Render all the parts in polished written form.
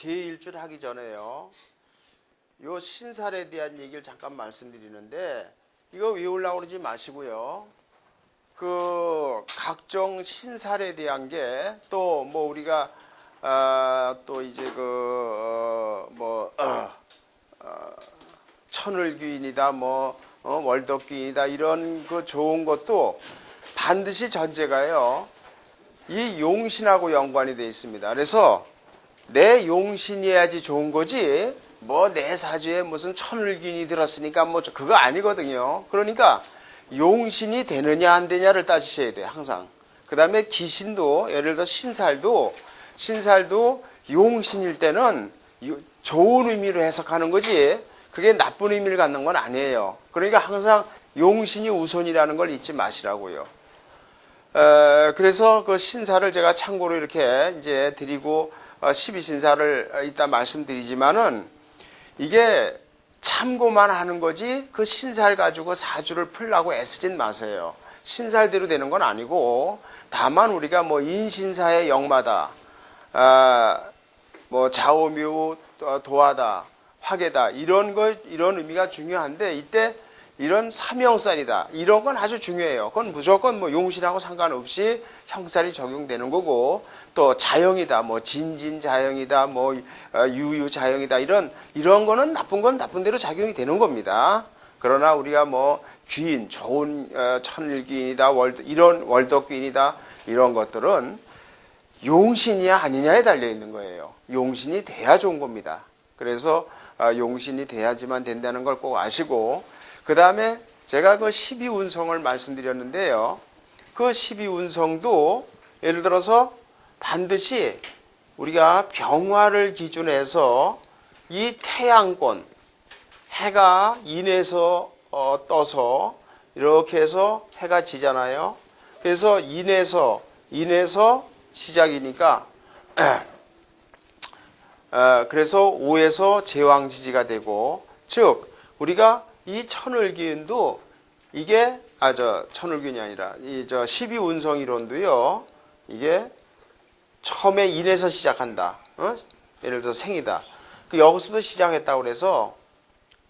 개일줄 하기 전에요. 요 신살에 대한 얘기를 잠깐 말씀드리는데 이거 외우려고 그러지 마시고요. 그 각종 신살에 대한 게 또 뭐 우리가 또 이제 천을귀인이다 월덕귀인이다 이런 그 좋은 것도 반드시 전제가요. 이 용신하고 연관이 되어 있습니다. 그래서 내 용신이어야지 좋은 거지 뭐 내 사주에 무슨 천을귀인이 들었으니까 뭐 그거 아니거든요. 그러니까 용신이 되느냐 안 되냐를 따지셔야 돼요. 항상. 그 다음에 기신도 예를 들어 신살도 용신일 때는 좋은 의미로 해석하는 거지 그게 나쁜 의미를 갖는 건 아니에요. 그러니까 항상 용신이 우선이라는 걸 잊지 마시라고요. 그래서 그 신사를 제가 참고로 이렇게 이제 드리고 12신사를 이따 말씀드리지만은 이게 참고만 하는 거지 그 신살 가지고 사주를 풀라고 애쓰진 마세요. 신살대로 되는 건 아니고 다만 우리가 뭐 인신사의 영마다 뭐 좌오묘 도하다 화계다 이런 의미가 중요한데 이때 이런 사명살이다 이런 건 아주 중요해요. 그건 무조건 뭐 용신하고 상관없이 형살이 적용되는 거고 또 자영이다 뭐 진진자영이다 뭐 유유자영이다 이런 거는 나쁜 건 나쁜 대로 작용이 되는 겁니다. 그러나 우리가 뭐 귀인 좋은 천일귀인이다 이런 월덕귀인이다 이런 것들은 용신이야 아니냐에 달려 있는 거예요. 용신이 돼야 좋은 겁니다. 그래서 용신이 돼야지만 된다는 걸 꼭 아시고 그 다음에 제가 그 12운성을 말씀드렸는데요. 그 12운성도 예를 들어서 반드시 우리가 병화를 기준해서 이 태양권 해가 인에서 떠서 이렇게 해서 해가 지잖아요. 그래서 인에서 시작이니까 그래서 오에서 제왕지지가 되고 즉 우리가 이 천을기운도 이게 천을기운이 아니라 이 12운성이론도요. 이게 처음에 인에서 시작한다. 예를 들어서 생이다. 그 여기서부터 시작했다고 그래서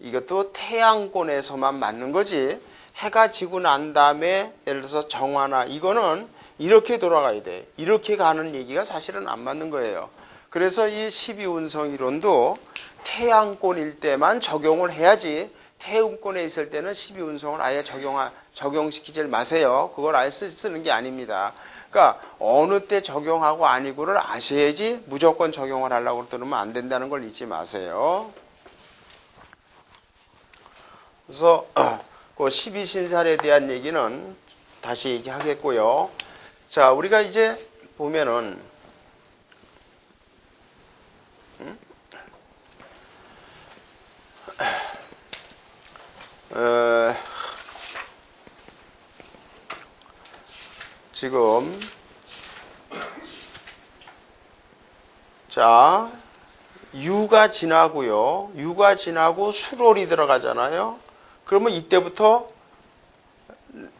이것도 태양권에서만 맞는 거지 해가 지고 난 다음에 예를 들어서 정화나 이거는 이렇게 돌아가야 돼. 이렇게 가는 얘기가 사실은 안 맞는 거예요. 그래서 이 12운성 이론도 태양권일 때만 적용을 해야지 태운권에 있을 때는 12운성을 아예 적용시키지 마세요. 그걸 아예 쓰는 게 아닙니다. 그러니까 어느 때 적용하고 아니고를 아셔야지 무조건 적용을 하려고 그러면 안 된다는 걸 잊지 마세요. 그래서 그 12신살에 대한 얘기는 다시 얘기하겠고요. 자, 우리가 이제 보면은 지금 자 유가 지나고요. 유가 지나고 수월이 들어가잖아요. 그러면 이때부터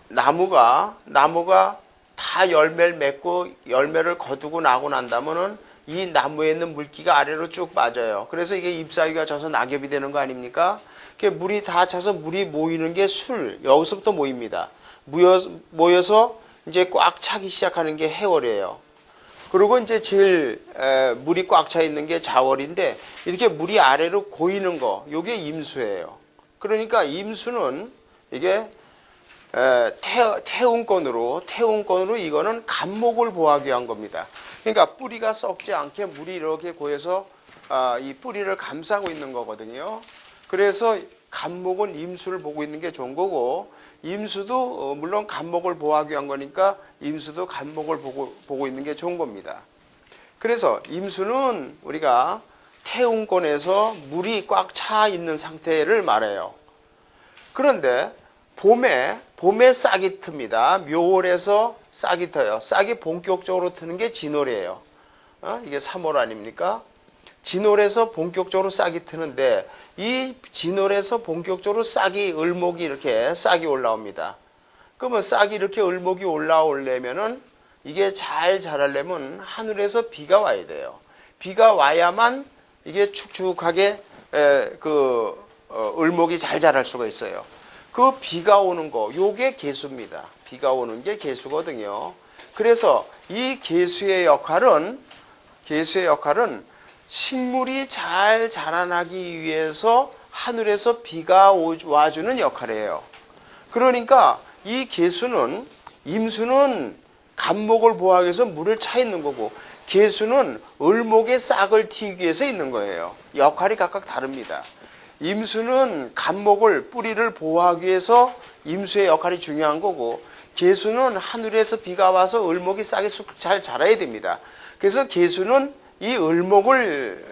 나무가 다 열매를 맺고 열매를 거두고 나고 난다면은 이 나무에 있는 물기가 아래로 쭉 빠져요. 그래서 이게 잎사귀가 져서 낙엽이 되는 거 아닙니까? 물이 다 차서 물이 모이는 게 여기서부터 모입니다. 모여서 이제 꽉 차기 시작하는 게 해월이에요. 그리고 이제 제일 물이 꽉 차 있는 게 자월인데 이렇게 물이 아래로 고이는 거, 이게 임수예요. 그러니까 임수는 이게 태운권으로 이거는 간목을 보호하기 위한 겁니다. 그러니까 뿌리가 썩지 않게 물이 이렇게 고여서 이 뿌리를 감싸고 있는 거거든요. 그래서 간목은 임수를 보고 있는 게 좋은 거고 임수도 물론 간목을 보호하기 위한 거니까 임수도 간목을 보고 있는 게 좋은 겁니다. 그래서 임수는 우리가 태운권에서 물이 꽉 차 있는 상태를 말해요. 그런데 봄에 싹이 틉니다. 묘월에서 싹이 터요. 싹이 본격적으로 트는 게 진월이에요. 이게 3월 아닙니까? 진월에서 본격적으로 싹이 트는데 이 진월에서 본격적으로 을목이 이렇게 싹이 올라옵니다. 그러면 싹이 이렇게 을목이 올라오려면은 이게 잘 자라려면 하늘에서 비가 와야 돼요. 비가 와야만 이게 축축하게 을목이 잘 자랄 수가 있어요. 그 비가 오는 거, 요게 개수입니다. 비가 오는 게 개수거든요. 그래서 이 개수의 역할은 식물이 잘 자라나기 위해서 하늘에서 비가 와주는 역할이에요. 그러니까 이 개수는, 임수는 간목을 보호하기 위해서 물을 차 있는 거고, 개수는 을목의 싹을 틔우기 위해서 있는 거예요. 역할이 각각 다릅니다. 임수는 간목을, 뿌리를 보호하기 위해서 임수의 역할이 중요한 거고, 개수는 하늘에서 비가 와서 을목이 싹이 잘 자라야 됩니다. 그래서 개수는 이 을목을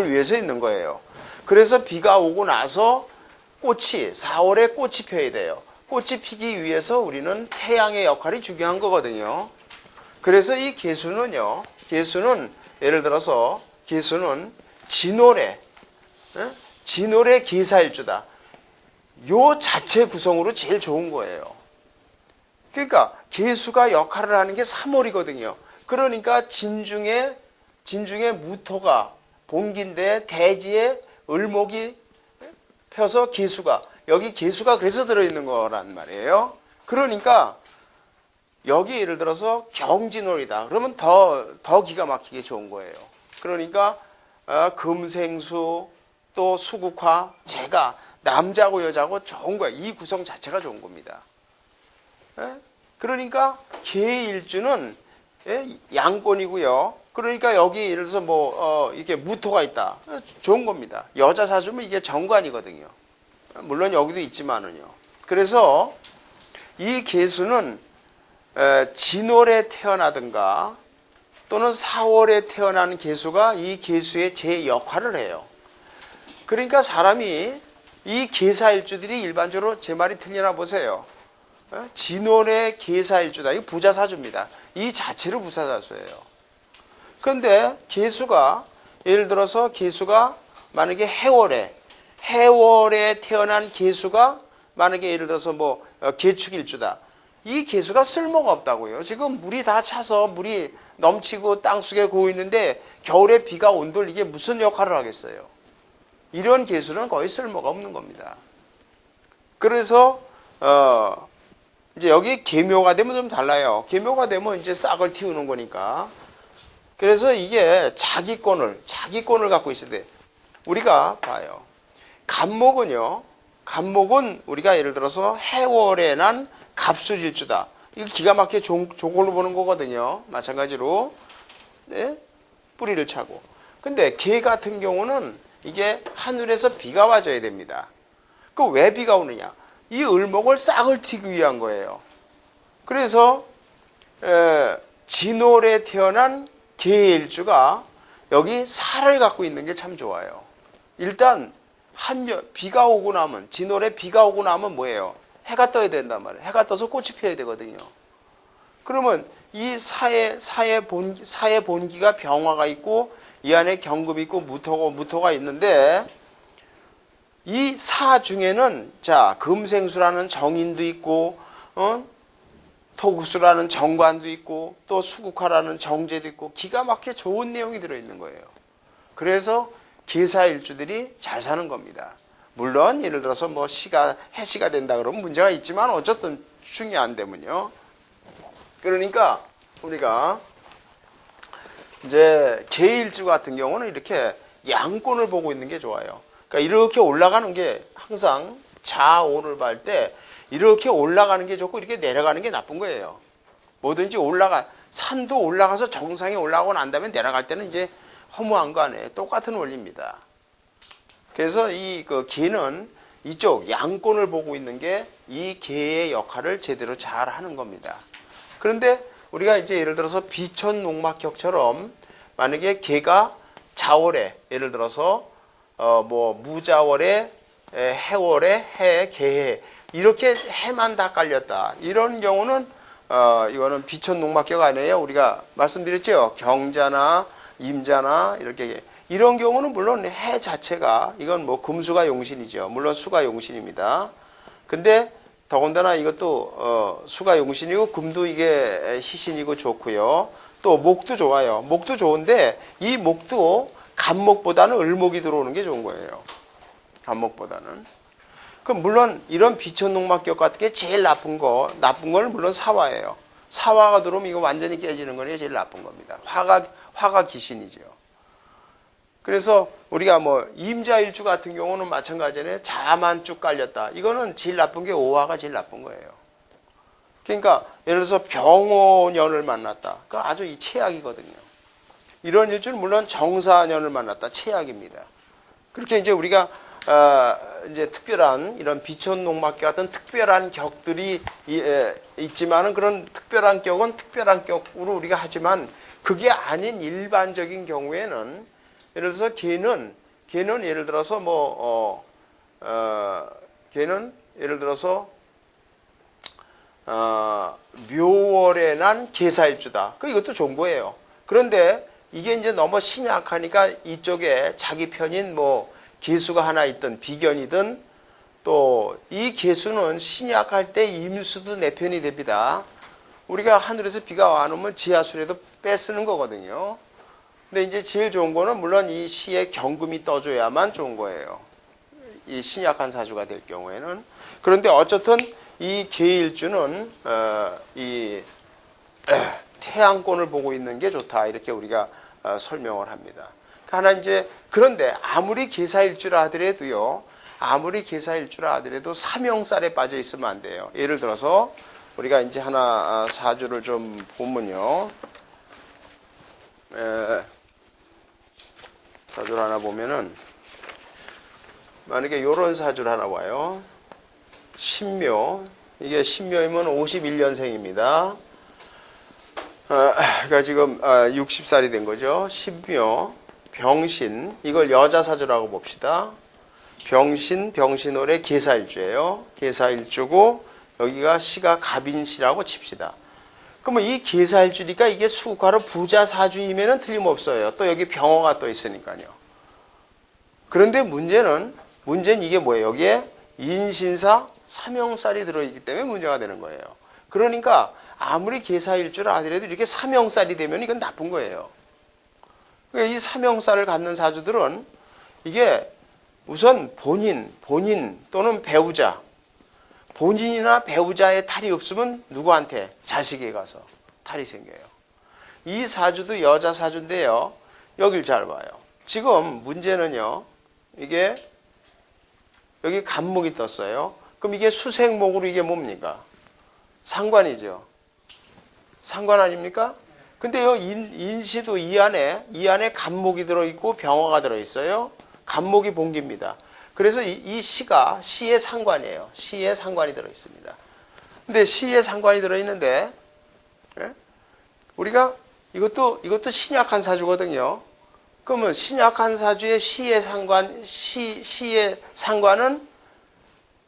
위해서 있는 거예요. 그래서 비가 오고 나서 4월에 꽃이 펴야 돼요. 꽃이 피기 위해서 우리는 태양의 역할이 중요한 거거든요. 그래서 이 개수는요, 예를 들어서 개수는 진월의 계사일주다. 요 자체 구성으로 제일 좋은 거예요. 그러니까 개수가 역할을 하는 게 3월이거든요. 그러니까 진중에 무토가 본기인데 대지에 을목이 펴서 여기 개수가 그래서 들어있는 거란 말이에요. 그러니까 여기 예를 들어서 경진월이다. 그러면 더 기가 막히게 좋은 거예요. 그러니까 금생수 또 수국화, 제가 남자고 여자고 좋은 거예요. 이 구성 자체가 좋은 겁니다. 그러니까 계일주는 양권이고요. 그러니까 여기 예를 들어서 이게 무토가 있다. 좋은 겁니다. 여자 사주면 이게 정관이거든요. 물론 여기도 있지만은요. 그래서 이 개수는 진월에 태어나든가 또는 4월에 태어난 개수가 이 개수의 제 역할을 해요. 그러니까 사람이 이 계사일주들이 일반적으로 제 말이 틀리나 보세요. 진월의 계사일주다. 이거 부자사주입니다. 이 자체로 부자사주예요. 그런데 개수가 예를 들어서 개수가 만약에 해월에 태어난 개수가 만약에 예를 들어서 개축일주다. 이 개수가 쓸모가 없다고요. 지금 물이 다 차서 물이 넘치고 땅속에 고여 있는데 겨울에 비가 온들 이게 무슨 역할을 하겠어요. 이런 개수는 거의 쓸모가 없는 겁니다. 그래서 이제 여기 계묘가 되면 좀 달라요. 계묘가 되면 이제 싹을 틔우는 거니까. 그래서 이게 자기권을 갖고 있어야 돼. 우리가 봐요. 간목은 우리가 예를 들어서 해월에 난 갑술일주다. 이거 기가 막히게 좋은 걸로 보는 거거든요. 마찬가지로 뿌리를 차고. 근데 개 같은 경우는 이게 하늘에서 비가 와줘야 됩니다. 그 왜 비가 오느냐? 이 을목을 싹을 틔우기 위한 거예요. 그래서 진월에 태어난 계일주가 여기 살을 갖고 있는 게 참 좋아요. 일단 비가 오고 나면, 진월에 비가 오고 나면 뭐예요? 해가 떠야 된단 말이에요. 해가 떠서 꽃이 피어야 되거든요. 그러면 이 사의 본기가 병화가 있고 이 안에 경금이 있고 무토가 있는데, 이 사 중에는 금생수라는 정인도 있고 토구수라는 정관도 있고 또 수국화라는 정제도 있고 기가 막히게 좋은 내용이 들어있는 거예요. 그래서 계사일주들이 잘 사는 겁니다. 물론 예를 들어서 해시가 된다 그러면 문제가 있지만 어쨌든 충이 안 되면요. 그러니까 우리가 이제 계일주 같은 경우는 이렇게 양권을 보고 있는 게 좋아요. 그러니까 이렇게 올라가는 게 항상 자오를 볼 때 이렇게 올라가는 게 좋고 이렇게 내려가는 게 나쁜 거예요. 뭐든지 산도 올라가서 정상에 올라가고 난 다음에 내려갈 때는 이제 허무한 거 아니에요. 똑같은 원리입니다. 그래서 이 개는 이쪽 양권을 보고 있는 게 이 개의 역할을 제대로 잘 하는 겁니다. 그런데 우리가 이제 예를 들어서 비천농막격처럼 만약에 개가 자월에 예를 들어서 무자월에 해월에 개해 이렇게 해만 다 깔렸다. 이런 경우는 이거는 비천농막격 아니에요. 우리가 말씀드렸죠. 경자나 임자나 이렇게 이런 경우는 물론 해 자체가 이건 금수가 용신이죠. 물론 수가 용신입니다. 근데 더군다나 이것도 수가 용신이고 금도 이게 희신이고 좋고요. 또 목도 좋아요. 목도 좋은데 이 목도 간목보다는 을목이 들어오는 게 좋은 거예요. 간목보다는. 그럼 물론 이런 비천농막격 같은 게 제일 나쁜 걸 물론 사화예요. 사화가 들어오면 이거 완전히 깨지는 거는 제일 나쁜 겁니다. 화가 귀신이죠. 그래서 우리가 뭐 임자일주 같은 경우는 마찬가지네. 자만 쭉 깔렸다. 이거는 제일 나쁜 게 오화가 제일 나쁜 거예요. 그러니까 예를 들어서 병오년을 만났다. 그 아주 이 최악이거든요. 이런 일주는 물론 정사년을 만났다. 최악입니다. 그렇게 이제 우리가 이제 특별한 이런 비천농막격 같은 특별한 격들이 있지만은 그런 특별한 격은 특별한 격으로 우리가 하지만 그게 아닌 일반적인 경우에는 예를 들어서 걔는 예를 들어서 걔는 예를 들어서 묘월에 난 계사일주다. 이것도 좋은 거예요. 그런데 이게 이제 너무 신약하니까 이쪽에 자기 편인 뭐 계수가 하나 있든 비견이든 또 이 계수는 신약할 때 임수도 내 편이 됩니다. 우리가 하늘에서 비가 와 오면 지하수라도 빼쓰는 거거든요. 근데 이제 제일 좋은 거는 물론 이 시에 경금이 떠줘야만 좋은 거예요. 이 신약한 사주가 될 경우에는. 그런데 어쨌든 이 계일주는 이 태양권을 보고 있는 게 좋다. 이렇게 우리가 설명을 합니다. 하나 이제 그런데 아무리 계사일주라 하더라도요. 사명살에 빠져 있으면 안 돼요. 예를 들어서 우리가 이제 하나 사주를 좀 보면요. 사주를 하나 보면은 만약에 이런 사주를 하나 봐요. 신묘. 이게 신묘이면 51년생입니다. 그러니까 지금 60살이 된 거죠. 신묘, 병신. 이걸 여자 사주라고 봅시다. 병신월의 계사일주예요. 계사일주고 여기가 시가 갑인시라고 칩시다. 그러면 이 계사일주니까 이게 수가로 부자 사주이면은 틀림없어요. 또 여기 병호가 또 있으니까요. 그런데 문제는 이게 뭐예요? 여기에 인신사 사명살이 들어있기 때문에 문제가 되는 거예요. 그러니까 아무리 계사일주라 하더라도 이렇게 사명살이 되면 이건 나쁜 거예요. 그러니까 이 사명살을 갖는 사주들은 이게 우선 본인 또는 배우자, 본인이나 배우자의 탈이 없으면 누구한테? 자식에 가서 탈이 생겨요. 이 사주도 여자 사주인데요. 여길 잘 봐요. 지금 문제는요. 이게 여기 간목이 떴어요. 그럼 이게 수생목으로 이게 뭡니까? 상관이죠. 상관 아닙니까? 근데 요 인시도 이 안에 간목이 들어있고 병화가 들어있어요. 간목이 본기입니다. 그래서 이 시의 상관이에요. 시의 상관이 들어있습니다. 근데 시의 상관이 들어있는데, 예? 우리가 이것도 신약한 사주거든요. 그러면 신약한 사주의 시의 상관은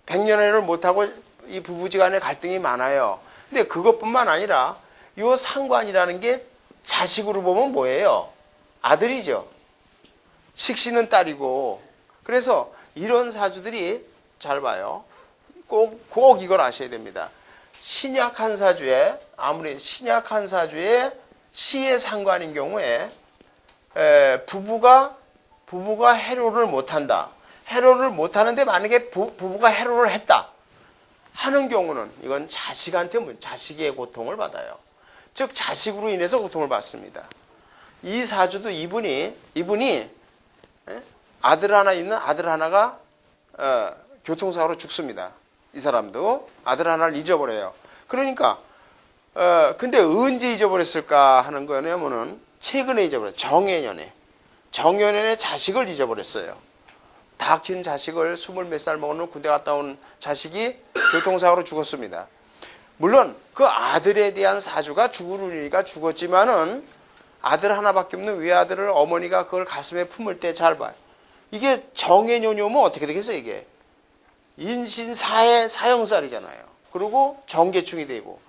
백년회를 못하고 이 부부지간에 갈등이 많아요. 근데 그것뿐만 아니라 이 상관이라는 게 자식으로 보면 뭐예요? 아들이죠. 식신은 딸이고. 그래서 이런 사주들이 잘 봐요. 꼭 이걸 아셔야 됩니다. 신약한 사주에 아무리 신약한 사주에 시의 상관인 경우에 부부가 해로를 못한다. 해로를 못하는데 만약에 부부가 해로를 했다 하는 경우는 이건 자식의 고통을 받아요. 즉 자식으로 인해서 고통을 받습니다. 이 사주도 이분이 아들 하나 있는 아들 하나가 교통사고로 죽습니다. 이 사람도 아들 하나를 잊어버려요. 그러니까 근데 언제 잊어버렸을까 하는 거냐면은 최근에 잊어버렸어요. 정해년에 자식을 잊어버렸어요. 다 킨 자식을 20몇 살 먹은 군대 갔다 온 자식이 교통사고로 죽었습니다. 물론 그 아들에 대한 사주가 죽으리니까 죽었지만은 아들 하나밖에 없는 외아들을 어머니가 그걸 가슴에 품을 때 잘 봐요. 이게 정해년이 오면 어떻게 되겠어요? 이게 인신사의 사형살이잖아요. 그리고 정계충이 되고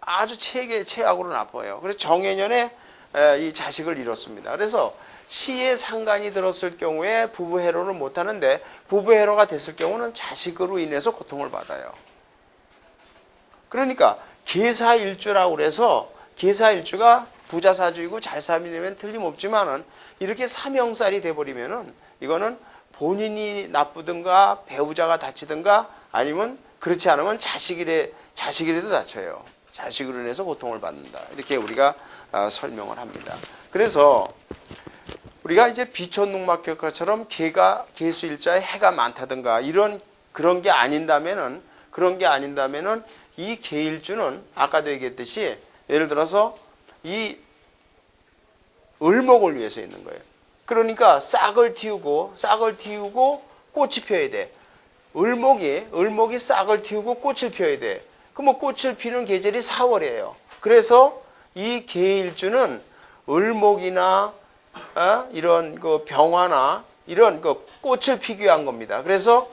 아주 최악으로 나빠요. 그래서 정해년에 이 자식을 잃었습니다. 그래서 시의 상관이 들었을 경우에 부부해로를 못하는데 부부해로가 됐을 경우는 자식으로 인해서 고통을 받아요. 그러니까 계사일주라고 그래서 계사일주가 부자 사주이고 잘 살면 틀림없지만은 이렇게 사명살이 돼버리면은 이거는 본인이 나쁘든가 배우자가 다치든가 아니면 그렇지 않으면 자식이라도 다쳐요. 자식으로 인해서 고통을 받는다. 이렇게 우리가 설명을 합니다. 그래서 우리가 이제 비천눅막격화처럼 개수일자에 해가 많다든가 그런 게 아닌다면은 이 개일주는 아까도 얘기했듯이 예를 들어서 이 을목을 위해서 있는 거예요. 그러니까 싹을 틔우고 꽃이 피어야 돼. 을목이 싹을 틔우고 꽃을 피워야 돼. 그럼 꽃을 피는 계절이 4월이에요. 그래서 이 개일주는 을목이나 이런 그 병화나 이런 그 꽃을 피기 위한 겁니다. 그래서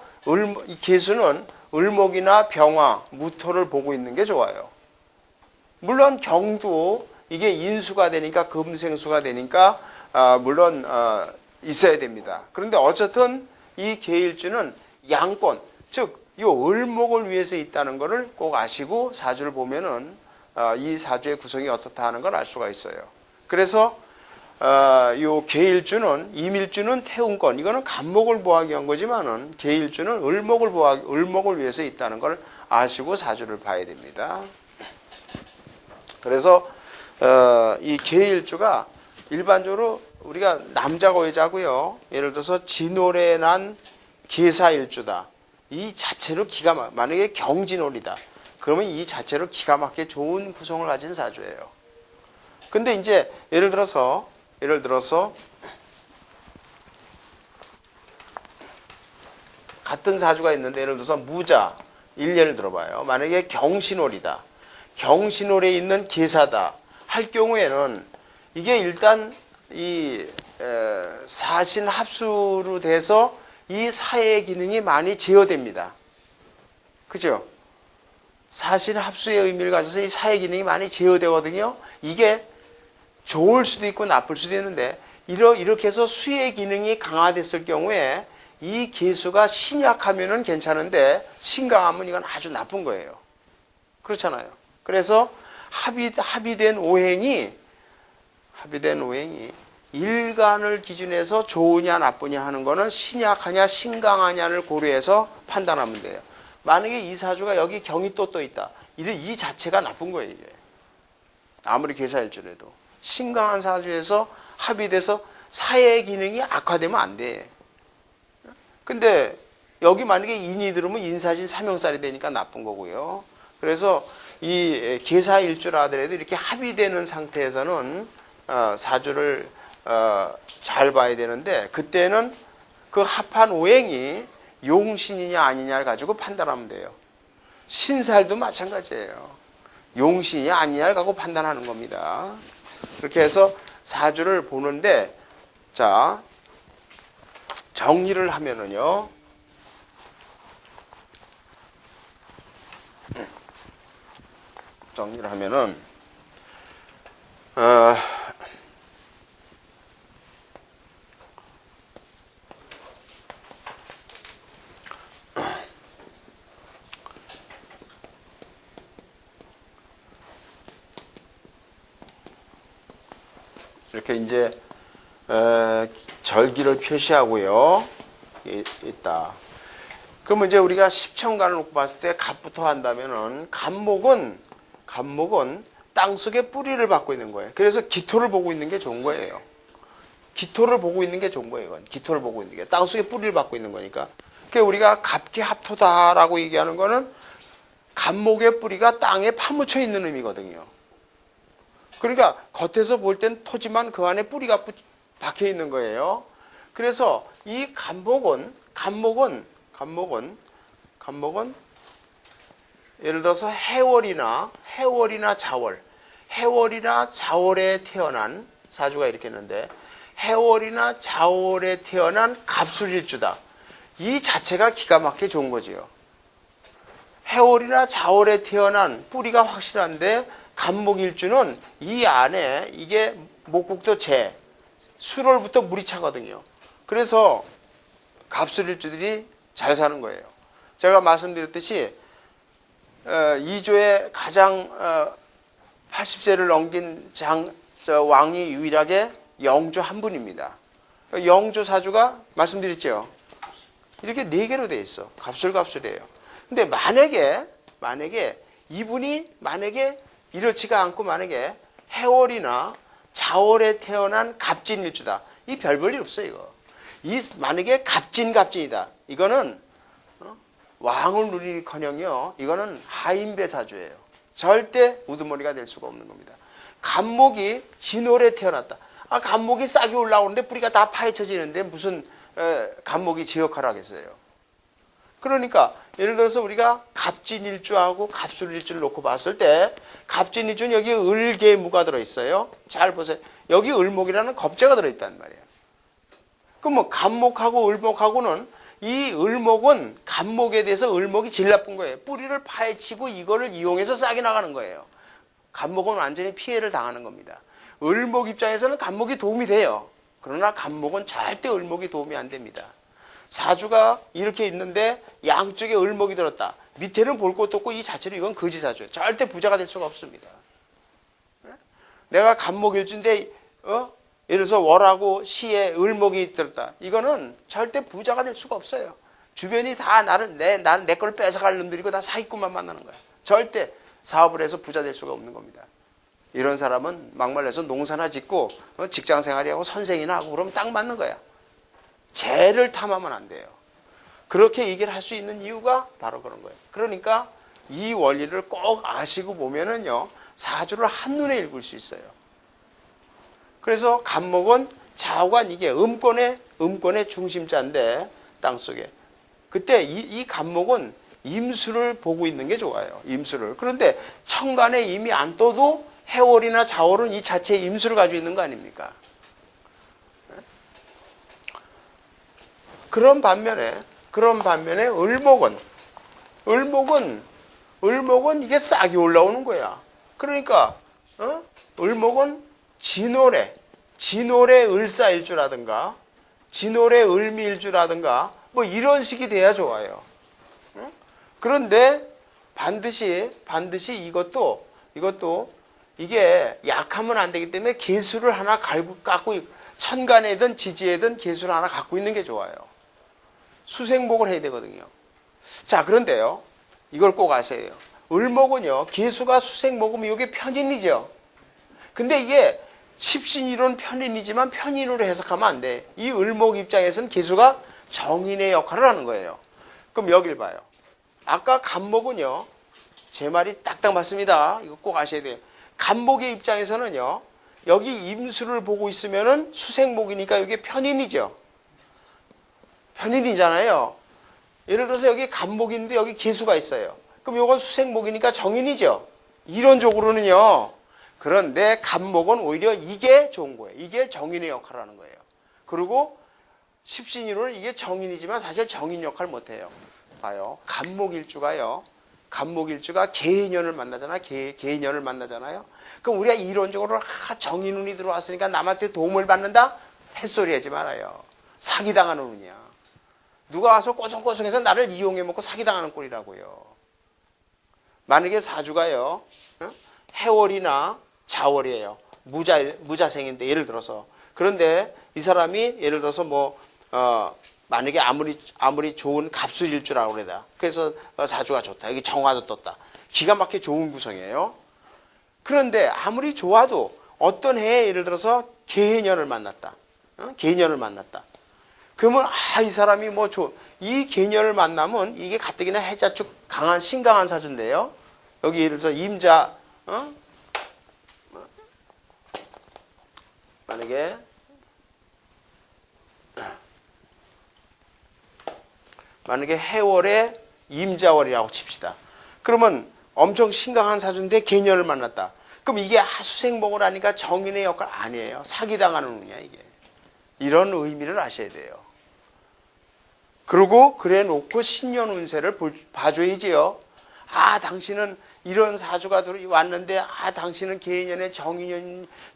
이 개수는 을목이나 병화, 무토를 보고 있는 게 좋아요. 물론 경도 이게 인수가 되니까 금생수가 되니까 물론 있어야 됩니다. 그런데 어쨌든 이 개일주는 양권, 즉 이 을목을 위해서 있다는 것을 꼭 아시고 사주를 보면은 이 사주의 구성이 어떻다 하는 걸 알 수가 있어요. 그래서 요 개일주는 이밀주는 태운권, 이거는 간목을 보하기 위한 거지만은 개일주는 을목을 위해서 있다는 걸 아시고 사주를 봐야 됩니다. 그래서 이 개일주가 일반적으로 우리가 남자고 여자고요. 예를 들어서 진월에 난 계사일주다. 이 자체로 만약에 경진월이다. 그러면 이 자체로 기가 막히게 좋은 구성을 가진 사주예요. 근데 이제 예를 들어서 같은 사주가 있는데 예를 들어서 무자 일례를 들어봐요. 만약에 경신월이다. 경신월에 있는 계사다 할 경우에는 이게 일단 이 사신합수로 돼서 이 사의 기능이 많이 제어됩니다. 그죠? 사신합수의 의미를 가져서 이 사의 기능이 많이 제어되거든요. 이게 좋을 수도 있고 나쁠 수도 있는데 이렇게 해서 수의 기능이 강화됐을 경우에 이 개수가 신약하면은 괜찮은데 신강하면 이건 아주 나쁜 거예요. 그렇잖아요. 그래서 합의된 오행이 일간을 기준해서 좋으냐 나쁘냐 하는 거는 신약하냐 신강하냐를 고려해서 판단하면 돼요. 만약에 이 사주가 여기 경이 또 있다. 이 자체가 나쁜 거예요. 이게. 아무리 계사일주라도. 신강한 사주에서 합의돼서 사의 기능이 악화되면 안 돼. 근데 여기 만약에 인이 들으면 인사신 사명살이 되니까 나쁜 거고요. 그래서 이 계사일주라 하더라도 이렇게 합의되는 상태에서는 사주를 잘 봐야 되는데 그때는 그 합한 오행이 용신이냐 아니냐를 가지고 판단하면 돼요. 신살도 마찬가지예요. 용신이냐 아니냐를 갖고 판단하는 겁니다. 그렇게 해서 사주를 보는데 자 정리를 하면은요. 정리를 하면은 이렇게 이제 절기를 표시하고요. 있다. 그러면 이제 우리가 십천간을 놓고 봤을 때 갑부터 한다면은 갑목은 땅 속에 뿌리를 받고 있는 거예요. 그래서 기토를 보고 있는 게 좋은 거예요. 기토를 보고 있는 게 좋은 거예요. 이건. 기토를 보고 있는 게 땅 속에 뿌리를 받고 있는 거니까. 그러니까 우리가 갑기합토다라고 얘기하는 거는 갑목의 뿌리가 땅에 파묻혀 있는 의미거든요. 그러니까 겉에서 볼 땐 토지만 그 안에 뿌리가 박혀 있는 거예요. 그래서 이 갑목은 예를 들어서 해월이나 자월에 태어난 사주가 이렇게 있는데 해월이나 자월에 태어난 갑술일주다. 이 자체가 기가 막히게 좋은 거지요. 해월이나 자월에 태어난 뿌리가 확실한데 갑목일주는 이 안에 이게 목국도 수월부터 물이 차거든요. 그래서 갑술일주들이 잘 사는 거예요. 제가 말씀드렸듯이 2조에 가장 80세를 넘긴 저 왕이 유일하게 영조 한 분입니다. 영조 사주가 말씀드렸죠. 이렇게 4개로 돼 있어. 갑술갑술이에요. 근데 만약에 이분이 만약에 이렇지가 않고 만약에 해월이나 자월에 태어난 갑진일주다. 이 별 볼 일 없어요, 이거. 만약에 갑진이다. 이거는 왕을 누리니커녕요. 이거는 하인배 사주예요. 절대 우두머리가 될 수가 없는 겁니다. 갑목이 진월에 태어났다. 갑목이 싹이 올라오는데 뿌리가 다 파헤쳐지는데 무슨 갑목이 제 역할을 하겠어요. 그러니까 예를 들어서 우리가 갑진일주하고 갑술일주를 놓고 봤을 때 갑진일주는 여기 을계무가 들어있어요. 잘 보세요. 여기 을목이라는 겁재가 들어있단 말이에요. 그럼 뭐 갑목하고 을목하고는 이 을목은 갑목에 대해서 을목이 제일 나쁜 거예요. 뿌리를 파헤치고 이거를 이용해서 싹이 나가는 거예요. 갑목은 완전히 피해를 당하는 겁니다. 을목 입장에서는 갑목이 도움이 돼요. 그러나 갑목은 절대 을목이 도움이 안 됩니다. 사주가 이렇게 있는데 양쪽에 을목이 들었다. 밑에는 볼 것도 없고 이 자체로 이건 거지사주예요. 절대 부자가 될 수가 없습니다. 내가 갑목일주인데 예를 들어서 월하고 시에 을목이 들었다. 이거는 절대 부자가 될 수가 없어요. 주변이 다 나는 내 걸 뺏어갈 놈들이고 다 사기꾼만 만나는 거야. 절대 사업을 해서 부자 될 수가 없는 겁니다. 이런 사람은 막말해서 농사나 짓고 직장 생활하고 선생이나 하고 그러면 딱 맞는 거야. 죄를 탐하면 안 돼요. 그렇게 얘기를 할 수 있는 이유가 바로 그런 거예요. 그러니까 이 원리를 꼭 아시고 보면은요, 사주를 한눈에 읽을 수 있어요. 그래서 갑목은 좌우간 이게 음권의 중심자인데 땅속에. 그때 이 갑목은 임수를 보고 있는 게 좋아요. 임수를. 그런데 천간에 이미 안 떠도 해월이나 자월은 이 자체의 임수를 가지고 있는 거 아닙니까? 그런 반면에 을목은 이게 싹이 올라오는 거야. 그러니까 을목은 진월의 을사일주라든가 진월의 을미일주라든가 뭐 이런 식이 돼야 좋아요. 그런데 반드시 이것도 이게 약하면 안 되기 때문에 개수를 하나 갖고 천간에든 지지에든 개수를 하나 갖고 있는 게 좋아요. 수생목을 해야 되거든요. 자, 그런데요, 이걸 꼭 아세요. 을목은요, 개수가 수생목이면 이게 편인이죠. 근데 이게 십신이론 편인이지만 편인으로 해석하면 안 돼. 이 을목 입장에서는 개수가 정인의 역할을 하는 거예요. 그럼 여길 봐요. 아까 갑목은요, 제 말이 딱딱 맞습니다. 이거 꼭 아셔야 돼요. 갑목의 입장에서는요, 여기 임수를 보고 있으면은 수생목이니까 이게 편인이죠. 편인이잖아요. 예를 들어서 여기 갑목인데 여기 개수가 있어요. 그럼 이건 수생목이니까 정인이죠. 이론적으로는요. 그런데 갑목은 오히려 이게 좋은 거예요. 이게 정인의 역할을 하는 거예요. 그리고 십신이론은 이게 정인이지만 사실 정인 역할을 못해요. 봐요. 갑목일주가 개인연을 만나잖아요. 개인연을 만나잖아요. 그럼 우리가 이론적으로 정인운이 들어왔으니까 남한테 도움을 받는다? 햇소리 하지 말아요. 사기당하는 운이야. 누가 와서 꼬송꼬송해서 나를 이용해먹고 사기당하는 꼴이라고요. 만약에 사주가요, 해월이나 자월이에요. 무자생인데 예를 들어서. 그런데 이 사람이 예를 들어서 만약에 아무리 좋은 갑술일주라고 그래다. 그래서 사주가 좋다. 여기 정화도 떴다. 기가 막히게 좋은 구성이에요. 그런데 아무리 좋아도 어떤 해에 예를 들어서 개인연을 만났다. 개인연을 만났다. 그러면 이 사람이 이 개인연을 만나면 이게 가뜩이나 해자축 강한 신강한 사주인데요. 여기 예를 들어서 임자 만약에 해월에 임자월이라고 칩시다. 그러면 엄청 신강한 사주인데 개년을 만났다. 그럼 이게 수생목을 하니까 정인의 역할 아니에요. 사기당하는 운이야 이게. 이런 의미를 아셔야 돼요. 그리고 그래 놓고 신년 운세를 봐줘야지요. 당신은 이런 사주가 왔는데 당신은 개인연에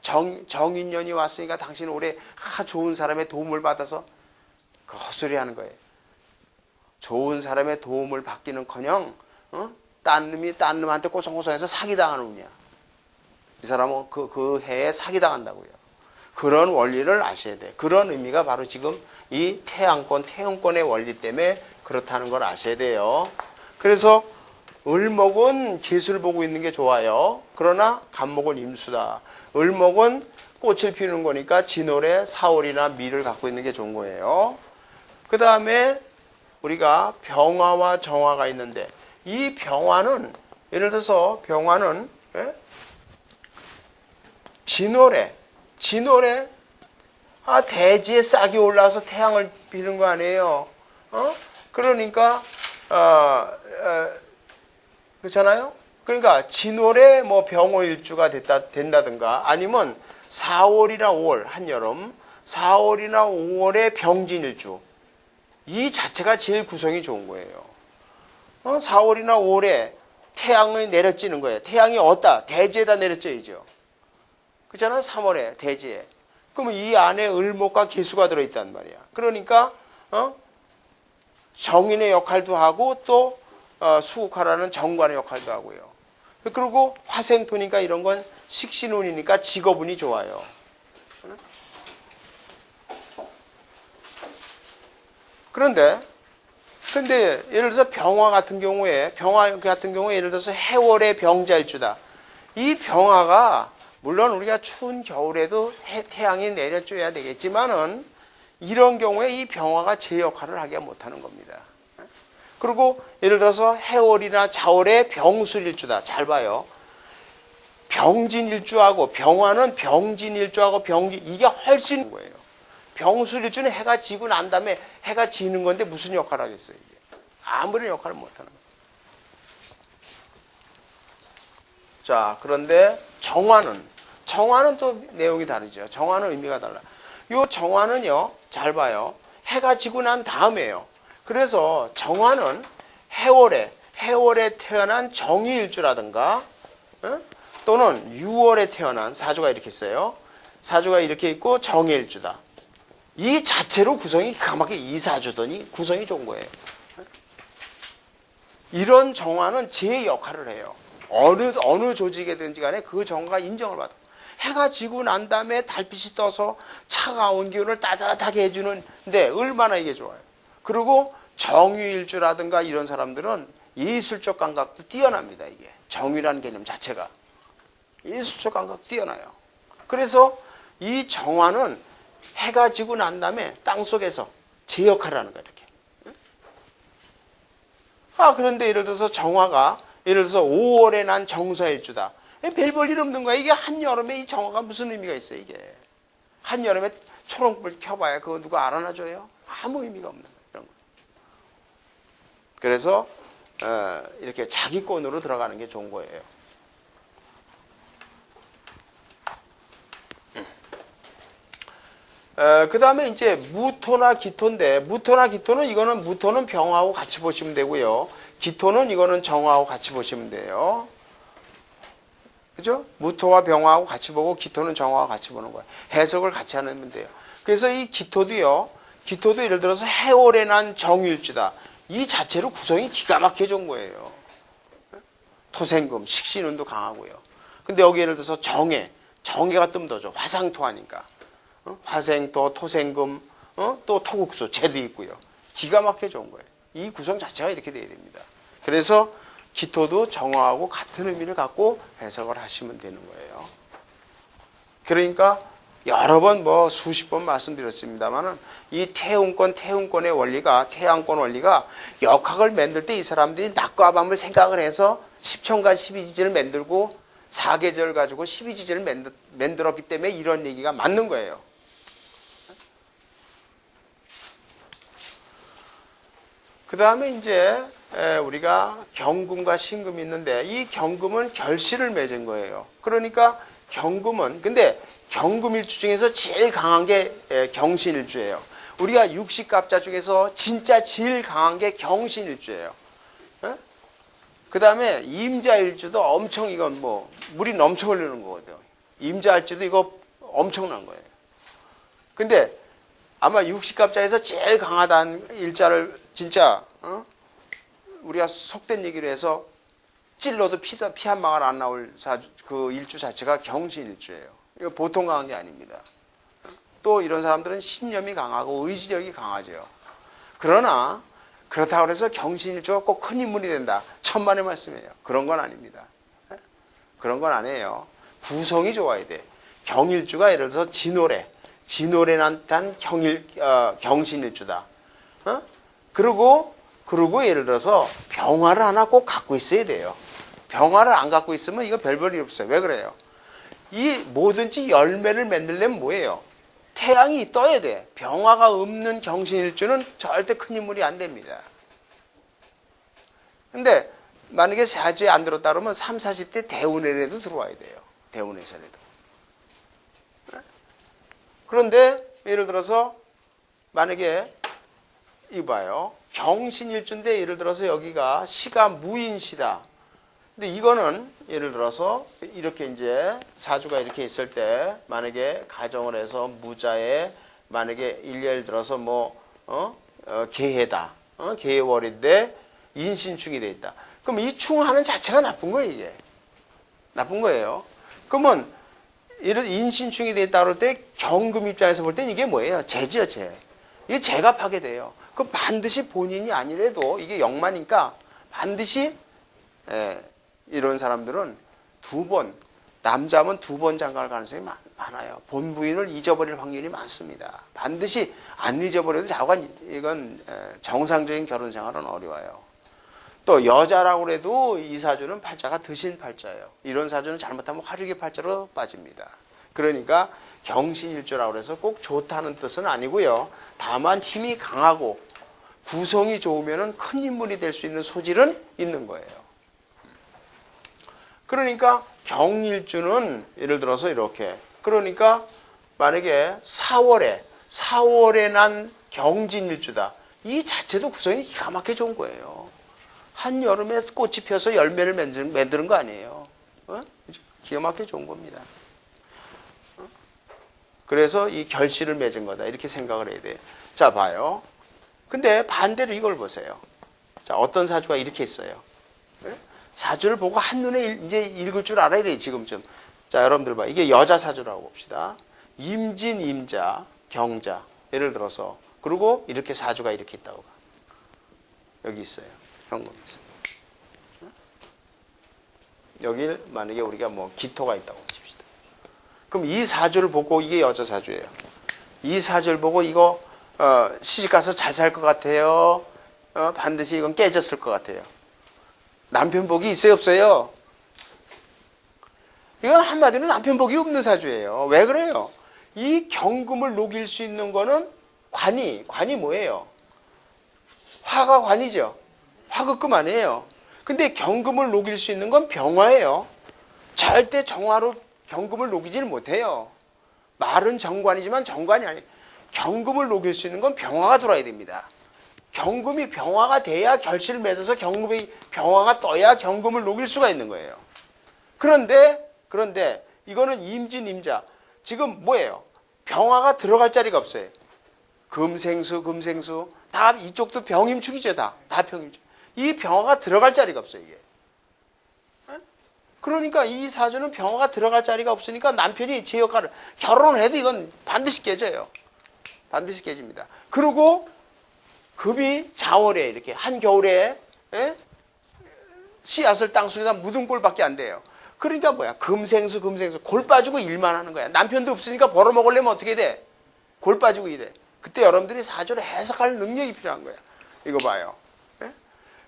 정인년이 왔으니까 당신은 올해 좋은 사람의 도움을 받아서 그 헛소리 하는 거예요. 좋은 사람의 도움을 받기는커녕 딴 놈한테 꼬송꼬송해서 사기당하는 운이야. 이 사람은 그 해에 사기당한다고요. 그런 원리를 아셔야 돼. 그런 의미가 바로 지금 이 태양권의 원리 때문에 그렇다는 걸 아셔야 돼요. 그래서 을목은 계수를 보고 있는 게 좋아요. 그러나 간목은 임수다. 을목은 꽃을 피우는 거니까 진월에 사월이나 미를 갖고 있는 게 좋은 거예요. 그 다음에 우리가 병화와 정화가 있는데 이 병화는 예를 들어서 병화는 진월에 대지에 싹이 올라와서 태양을 비는 거 아니에요. 그러니까 그렇잖아요. 그러니까 진월에 뭐 병호일주가 된다든가 아니면 4월이나 5월 한여름 4월이나 5월에 병진일주 이 자체가 제일 구성이 좋은 거예요. 4월이나 5월에 태양이 내려찌는 거예요. 태양이 어디다? 대지에다 내려쪄야죠. 그렇잖아요. 3월에 대지에. 그러면 이 안에 을목과 계수가 들어있단 말이야. 그러니까 정인의 역할도 하고 또 수국하라는 정관의 역할도 하고요. 그리고 화생토니까 이런 건 식신운이니까 직업운이 좋아요. 그런데 예를 들어서 병화 같은 경우에 예를 들어서 해월의 병자일주다. 이 병화가 물론 우리가 추운 겨울에도 태양이 내려줘야 되겠지만은 이런 경우에 이 병화가 제 역할을 하기가 못하는 겁니다. 그리고 예를 들어서 해월이나 자월의 병술일주다. 잘 봐요. 병진일주하고 병화는 병진일주하고 이게 훨씬 거예요. 병술일주는 해가 지고 난 다음에 해가 지는 건데 무슨 역할을 하겠어요. 이게. 아무런 역할을 못하는 거예요. 자, 그런데 정화는 또 내용이 다르죠. 정화는 의미가 달라. 요 정화는요, 잘 봐요. 해가 지고 난 다음에요. 그래서 정화는 해월에 태어난 정의일주라든가 또는 6월에 태어난 사주가 이렇게 있어요. 사주가 이렇게 있고 정의일주다. 이 자체로 구성이 기가 막히게 이사주더니 구성이 좋은 거예요. 이런 정화는 제 역할을 해요. 어느 조직이든지 간에 그 정화가 인정을 받아. 해가 지고 난 다음에 달빛이 떠서 차가운 기운을 따뜻하게 해주는데 얼마나 이게 좋아요. 그리고 정유일주라든가 이런 사람들은 예술적 감각도 뛰어납니다. 이게 정유라는 개념 자체가 예술적 감각 뛰어나요. 그래서 이 정화는 해가 지고 난 다음에 땅속에서 제 역할을 하는 거예요. 이렇게. 그런데 예를 들어서 정화가 예를 들어서 5월에 난 정사일주다. 별 볼 일 없는 거야. 이게 한여름에 이 정화가 무슨 의미가 있어요. 이게 한여름에 초롱불 켜봐야 그거 누가 알아놔줘요? 아무 의미가 없는 거예요. 이런 거. 그래서 이렇게 자기권으로 들어가는 게 좋은 거예요. 그 다음에 이제 무토나 기토인데 무토는 병화하고 같이 보시면 되고요. 기토는 이거는 정화하고 같이 보시면 돼요. 그죠? 무토와 병화하고 같이 보고 기토는 정화와 같이 보는 거예요. 해석을 같이 하면 돼요. 그래서 이 기토도 예를 들어서 해월에 난 정유일주다. 이 자체로 구성이 기가 막히게 좋은 거예요. 토생금, 식신운도 강하고요. 근데 여기 예를 들어서 정해가 뜨면 더 좋아. 화상토하니까. 화생토, 토생금, 또 토국수, 재도 있고요. 기가 막히게 좋은 거예요. 이 구성 자체가 이렇게 돼야 됩니다. 그래서 기토도 정화하고 같은 의미를 갖고 해석을 하시면 되는 거예요. 그러니까 여러 번 수십 번 말씀드렸습니다만은 이 태운권의 원리가 태양권 원리가 역학을 만들 때 이 사람들이 낮과 밤을 생각을 해서 10천간 12지지를 만들고 4계절 가지고 12지지를 만들었기 때문에 이런 얘기가 맞는 거예요. 그 다음에 이제 우리가 경금과 신금이 있는데 이 경금은 결실을 맺은 거예요. 그러니까 근데 경금일주 중에서 제일 강한 게 경신일주예요. 우리가 육식갑자 중에서 진짜 제일 강한 게 경신일주예요. 그 다음에 임자일주도 엄청 이건 물이 넘쳐 흐르는 거거든요. 임자일주도 이거 엄청난 거예요. 근데 아마 육식갑자에서 제일 강하다는 일자를 진짜 우리가 속된 얘기로 해서 찔러도 피 한 방울 안 나올 그 일주 자체가 경신일주예요. 이거 보통 강한 게 아닙니다. 또 이런 사람들은 신념이 강하고 의지력이 강하죠. 그러나 그렇다고 해서 경신일주가 꼭 큰 인물이 된다. 천만의 말씀이에요. 그런 건 아닙니다. 그런 건 아니에요. 구성이 좋아야 돼. 경일주가 예를 들어서 진월에 난 경신일주다. 그리고 예를 들어서 병화를 하나 꼭 갖고 있어야 돼요. 병화를 안 갖고 있으면 이거 별볼일 없어요. 왜 그래요? 이 뭐든지 열매를 만들려면 뭐예요? 태양이 떠야 돼. 병화가 없는 경신일주는 절대 큰 인물이 안 됩니다. 근데 만약에 사주에 안 들었다 그러면 30, 40대 대운에라도 들어와야 돼요. 대운에서라도. 그런데 예를 들어서 만약에 이봐요. 경신일주인데 예를 들어서 여기가 시가 무인시다. 근데 이거는 예를 들어서 이렇게 이제 사주가 이렇게 있을 때 만약에 가정을 해서 무자에 만약에 예를 들어서 계해다. 계해월인데 인신충이 돼 있다. 그럼 이 충하는 자체가 나쁜 거예요, 이게. 나쁜 거예요. 그러면 이런 인신충이 돼 있다 그럴 때 경금 입장에서 볼 땐 이게 뭐예요? 재지요, 재. 이게 재가 파게 돼요. 그럼 반드시 본인이 아니래도 이게 역마니까 반드시 이런 사람들은 남자면 2번 장가갈 가능성이 많아요. 본부인을 잊어버릴 확률이 많습니다. 반드시 안 잊어버려도 이건 정상적인 결혼 생활은 어려워요. 또 여자라고 해도 이 사주는 팔자가 드신 팔자예요. 이런 사주는 잘못하면 화류계 팔자로 빠집니다. 그러니까 경신일주라고 해서 꼭 좋다는 뜻은 아니고요. 다만 힘이 강하고 구성이 좋으면 큰 인물이 될 수 있는 소질은 있는 거예요. 그러니까 경일주는 예를 들어서 이렇게 그러니까 만약에 4월에 난 경진일주다. 이 자체도 구성이 기가 막히게 좋은 거예요. 한여름에 꽃이 펴서 열매를 만드는 거 아니에요. 기가 막히게 좋은 겁니다. 그래서 이 결실을 맺은 거다. 이렇게 생각을 해야 돼요. 자, 봐요. 근데 반대로 이걸 보세요. 자, 어떤 사주가 이렇게 있어요. 사주를 보고 한눈에 이제 읽을 줄 알아야 돼요, 지금쯤. 자, 여러분들 봐. 이게 여자 사주라고 봅시다. 임진, 임자, 경자. 예를 들어서. 그리고 이렇게 사주가 이렇게 있다고 봐. 여기 있어요. 현금에서. 여길 만약에 우리가 기토가 있다고 칩시다. 그럼 이 사주를 보고 이게 여자 사주예요. 이 사주를 보고 이거 시집가서 잘 살 것 같아요. 반드시 이건 깨졌을 것 같아요. 남편 복이 있어요, 없어요? 이건 한마디로 남편 복이 없는 사주예요. 왜 그래요? 이 경금을 녹일 수 있는 거는 관이 뭐예요? 화가 관이죠. 화급금 아니에요. 근데 경금을 녹일 수 있는 건 병화예요. 절대 정화로 경금을 녹이질 못해요. 말은 정관이지만 정관이 아니에요. 경금을 녹일 수 있는 건 병화가 들어야 됩니다. 경금이 병화가 돼야 결실을 맺어서 경금이 병화가 떠야 경금을 녹일 수가 있는 거예요. 그런데 이거는 임진임자. 지금 뭐예요? 병화가 들어갈 자리가 없어요. 금생수 다 이쪽도 병임축이죠. 다 병임축. 이 병화가 들어갈 자리가 없어요. 이게. 그러니까 이 사주는 병화가 들어갈 자리가 없으니까 남편이 제 역할을 결혼을 해도 이건 반드시 깨져요. 반드시 깨집니다. 그리고 금이 자월에 이렇게 한겨울에 씨앗을 땅속에다 묻은 꼴밖에 안 돼요. 그러니까 뭐야? 금생수 골 빠지고 일만 하는 거야. 남편도 없으니까 벌어먹으려면 어떻게 돼? 골 빠지고 이래. 그때 여러분들이 사주를 해석할 능력이 필요한 거야. 이거 봐요.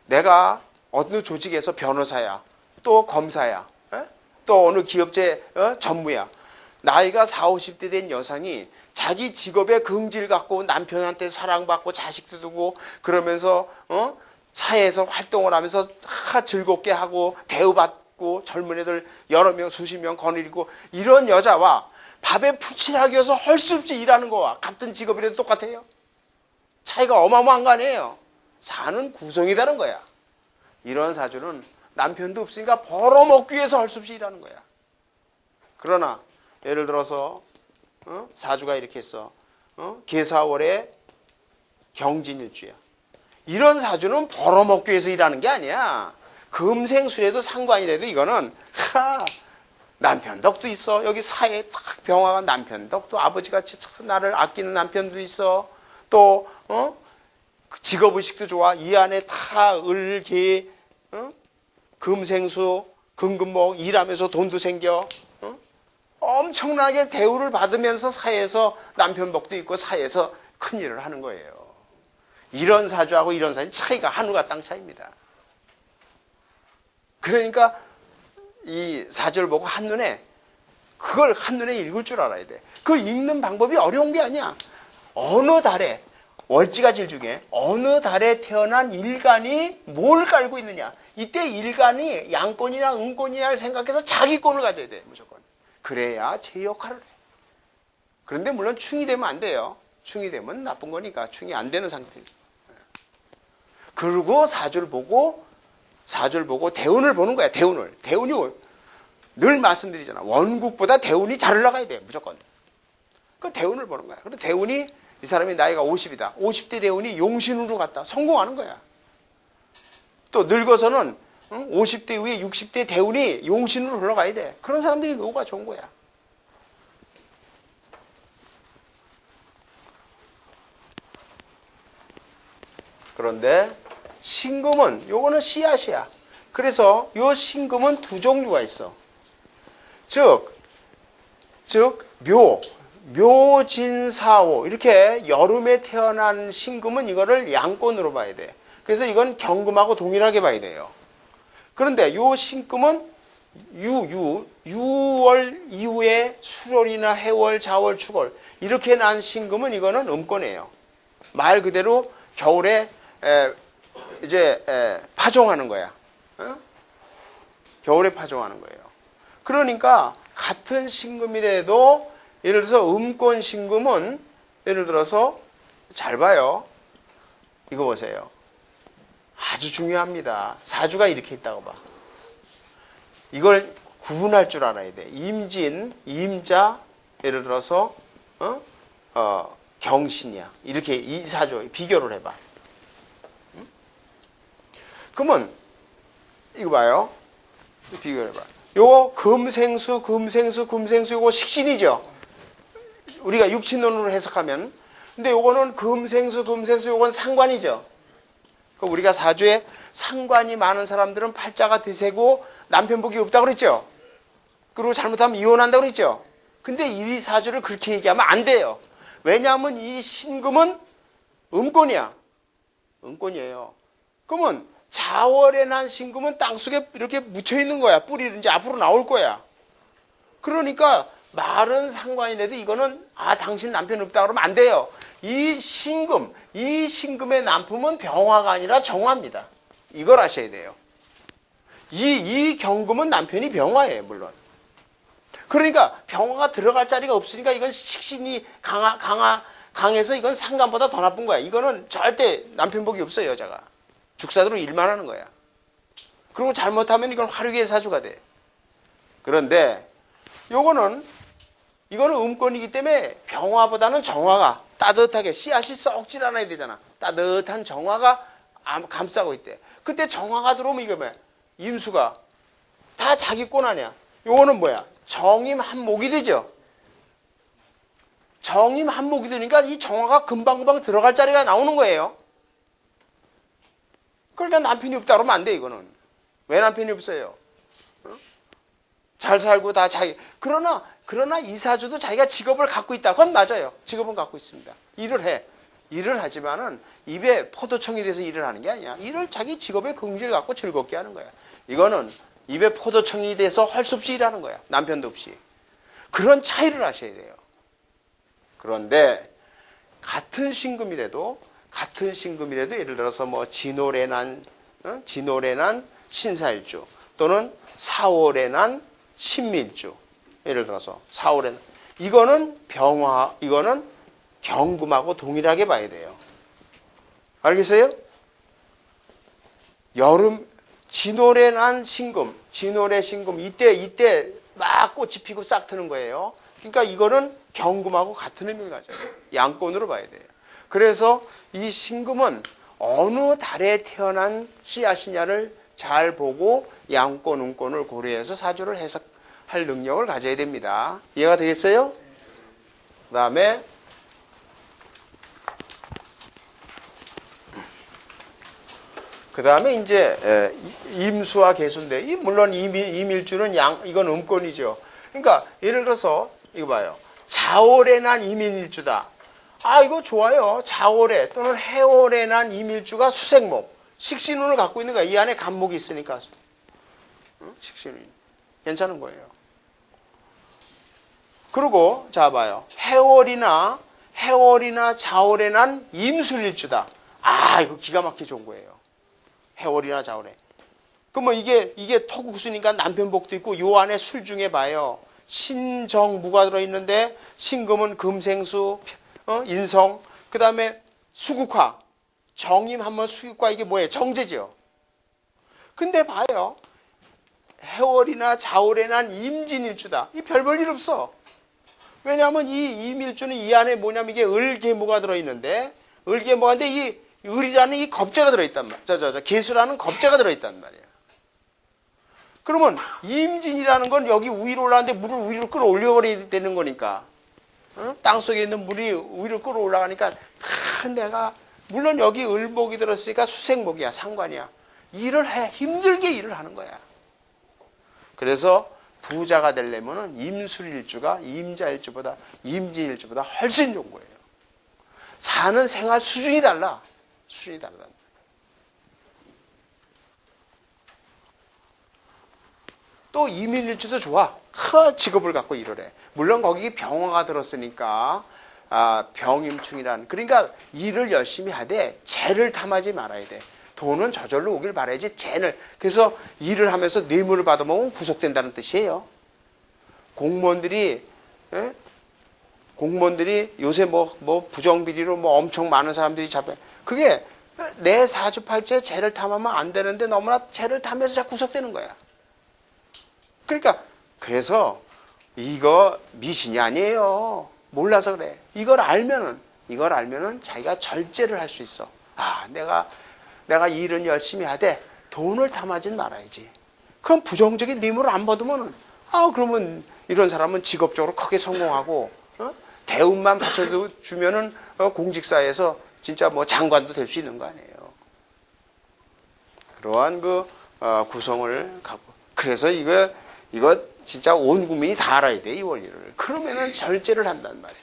내가 어느 조직에서 변호사야. 또 검사야. 또 어느 기업체 전무야. 나이가 40, 50대 된 여성이 자기 직업에 긍지를 갖고 남편한테 사랑받고 자식도 두고 그러면서 사회에서 활동을 하면서 즐겁게 하고 대우받고 젊은 애들 여러 명 수십 명 거느리고 이런 여자와 밥에 푸칠하기 위해서 할 수 없이 일하는 거와 같은 직업이라도 똑같아요. 차이가 어마어마한 거 아니에요. 사는 구성이 다른 거야. 이런 사주는 남편도 없으니까 벌어먹기 위해서 할 수 없이 일하는 거야. 그러나 예를 들어서 사주가 이렇게 했어. 계사월에 경진일주야. 이런 사주는 벌어먹기 위해서 일하는 게 아니야. 금생술에도 상관이라도 이거는 남편 덕도 있어. 여기 사회에 딱 병화가 남편 덕도 아버지같이 참 나를 아끼는 남편도 있어. 또 직업의식도 좋아. 이 안에 다 을, 개, 금생수, 금금목 일하면서 돈도 생겨. 엄청나게 대우를 받으면서 사회에서 남편 복도 있고 사회에서 큰 일을 하는 거예요. 이런 사주하고 이런 사주 차이가 하늘과 땅 차이입니다. 그러니까 이 사주를 보고 한눈에 그걸 한눈에 읽을 줄 알아야 돼. 그 읽는 방법이 어려운 게 아니야. 어느 달에 월지가질 중에 어느 달에 태어난 일간이 뭘 깔고 있느냐. 이때 일간이 양권이나 음권이냐를 생각해서 자기 권을 가져야 돼. 무조건. 그래야 제 역할을 해. 그런데 물론 충이 되면 안 돼요. 충이 되면 나쁜 거니까 충이 안 되는 상태죠. 그리고 사주를 보고 대운을 보는 거야. 대운을. 대운이 늘 말씀드리잖아. 원국보다 대운이 잘 올라가야 돼. 무조건. 그 대운을 보는 거야. 그리고 대운이 이 사람이 나이가 50이다. 50대 대운이 용신으로 갔다. 성공하는 거야. 또 늙어서는 50대 이후에 60대 대운이 용신으로 올라가야 돼. 그런 사람들이 노후가 좋은 거야. 그런데 신금은 요거는 씨앗이야. 그래서 요 신금은 두 종류가 있어. 즉 묘진사오 이렇게 여름에 태어난 신금은 이거를 양권으로 봐야 돼. 그래서 이건 경금하고 동일하게 봐야 돼요. 그런데 요 신금은 6월 이후에 수월이나 해월, 자월, 축월 이렇게 난 신금은 이거는 음권이에요. 말 그대로 겨울에 파종하는 거야. 겨울에 파종하는 거예요. 그러니까 같은 신금이라도 예를 들어서 음권 신금은 예를 들어서 잘 봐요. 이거 보세요. 아주 중요합니다. 사주가 이렇게 있다고 봐. 이걸 구분할 줄 알아야 돼. 임진, 임자, 예를 들어서 경신이야. 이렇게 이 사주 비교를 해봐. 그러면 이거 봐요. 비교를 해봐. 요거 금생수 요거 식신이죠. 우리가 육신론으로 해석하면. 근데 요거는 금생수 요건 상관이죠. 우리가 사주에 상관이 많은 사람들은 팔자가 드세고 남편 복이 없다고 그랬죠. 그리고 잘못하면 이혼한다고 그랬죠. 근데 이 사주를 그렇게 얘기하면 안 돼요. 왜냐하면 이 신금은 음권이야. 음권이에요. 그러면 자월에 난 신금은 땅속에 이렇게 묻혀있는 거야. 뿌리를 이제 앞으로 나올 거야. 그러니까 말은 상관이라도 이거는 당신 남편 없다 그러면 안 돼요. 이 신금의 남품은 병화가 아니라 정화입니다. 이걸 아셔야 돼요. 이 경금은 남편이 병화예요. 물론. 그러니까 병화가 들어갈 자리가 없으니까 이건 식신이 강해서 이건 상간보다 더 나쁜 거야. 이거는 절대 남편 복이 없어요. 여자가. 죽사도로 일만 하는 거야. 그리고 잘못하면 이건 화류계의 사주가 돼. 그런데 이거는 음권이기 때문에 병화보다는 정화가 따뜻하게 씨앗이 썩질 않아야 되잖아. 따뜻한 정화가 감싸고 있대. 그때 정화가 들어오면 이거 뭐야? 임수가 다 자기 권 아니야. 요거는 뭐야? 정임 한목이 되죠. 정임 한목이 되니까 이 정화가 금방금방 들어갈 자리가 나오는 거예요. 그러니까 남편이 없다 그러면 안 돼. 이거는. 왜 남편이 없어요? 잘 살고 다 자기. 그러나 이 사주도 자기가 직업을 갖고 있다. 그건 맞아요. 직업은 갖고 있습니다. 일을 해. 일을 하지만은 입에 포도청이 돼서 일을 하는 게 아니야. 일을 자기 직업의 긍지를 갖고 즐겁게 하는 거야. 이거는 입에 포도청이 돼서 할 수 없이 일하는 거야. 남편도 없이. 그런 차이를 하셔야 돼요. 그런데 같은 신금이라도 예를 들어서 뭐 진월에 난 신사일주 또는 4월에 난 신밀주 예를 들어서 4월에 이거는 병화 이거는 경금하고 동일하게 봐야 돼요. 알겠어요? 여름 진월에 난 신금 진월의 신금 이때 막 꽃이 피고 싹 트는 거예요. 그러니까 이거는 경금하고 같은 의미를 가져요. 양권으로 봐야 돼요. 그래서 이 신금은 어느 달에 태어난 씨앗이냐를 잘 보고 양권, 음권을 고려해서 사주를 할 능력을 가져야 됩니다. 이해가 되겠어요? 그 다음에 이제 임수와 계수인데, 물론 임일주는 이건 음권이죠. 그러니까 예를 들어서 이거 봐요. 자월에 난 임일주다. 아, 이거 좋아요. 자월에 또는 해월에 난 임일주가 수생목, 식신운을 갖고 있는 거야. 이 안에 간목이 있으니까. 식신운 괜찮은 거예요. 그리고 자 봐요. 해월이나 자월에 난 임술일주다. 아, 이거 기가 막히게 좋은 거예요. 해월이나 자월에. 그러면 이게 토국수니까 남편복도 있고 요 안에 술 중에 봐요. 신정무가 들어있는데 신금은 금생수, 인성, 그 다음에 수국화, 정임 한번 수국화, 이게 뭐예요? 정제죠. 근데 봐요. 해월이나 자월에 난 임진일주다. 이 별 볼 일 없어. 왜냐하면 이 임일주는 이 안에 뭐냐면 이게 을계무가 들어있는데, 을계무가인데 이 을이라는 이 겁재가 들어있단 말이야. 계수라는 겁재가 들어있단 말이야. 그러면 임진이라는 건 여기 위로 올라가는데 물을 위로 끌어올려버려야 되는 거니까, 땅속에 있는 물이 위로 끌어올라가니까, 내가 물론 여기 을목이 들었으니까 수생목이야, 상관이야. 힘들게 일을 하는 거야. 그래서 부자가 되려면은 임술일주가 임자일주보다, 임진일주보다 훨씬 좋은 거예요. 사는 생활 수준이 달라. 수준이 다르다. 또 임인일주도 좋아. 큰 직업을 갖고 일을 해. 물론 거기 병화가 들었으니까 병임충이라는, 그러니까 일을 열심히 하되 재를 탐하지 말아야 돼. 돈은 저절로 오길 바라야지 재를. 그래서 일을 하면서 뇌물을 받아먹으면 구속된다는 뜻이에요. 공무원들이 요새 뭐 부정비리로 뭐 엄청 많은 사람들이 잡혀. 그게 내 사주팔자에 재를 탐하면 안 되는데 너무나 재를 탐해서 자꾸 구속되는 거야. 그러니까 그래서 이거 미신이 아니에요. 몰라서 그래. 이걸 알면은 자기가 절제를 할 수 있어. 아, 내가 일은 열심히 하되 돈을 탐하진 말아야지. 그럼 부정적인 뇌물을 안 받으면은, 그러면 이런 사람은 직업적으로 크게 성공하고, 대우만 받쳐주면은 공직사회에서 진짜 뭐 장관도 될 수 있는 거 아니에요. 그러한 구성을 갖고. 그래서 이거 진짜 온 국민이 다 알아야 돼, 이 원리를. 그러면은 절제를 한단 말이야.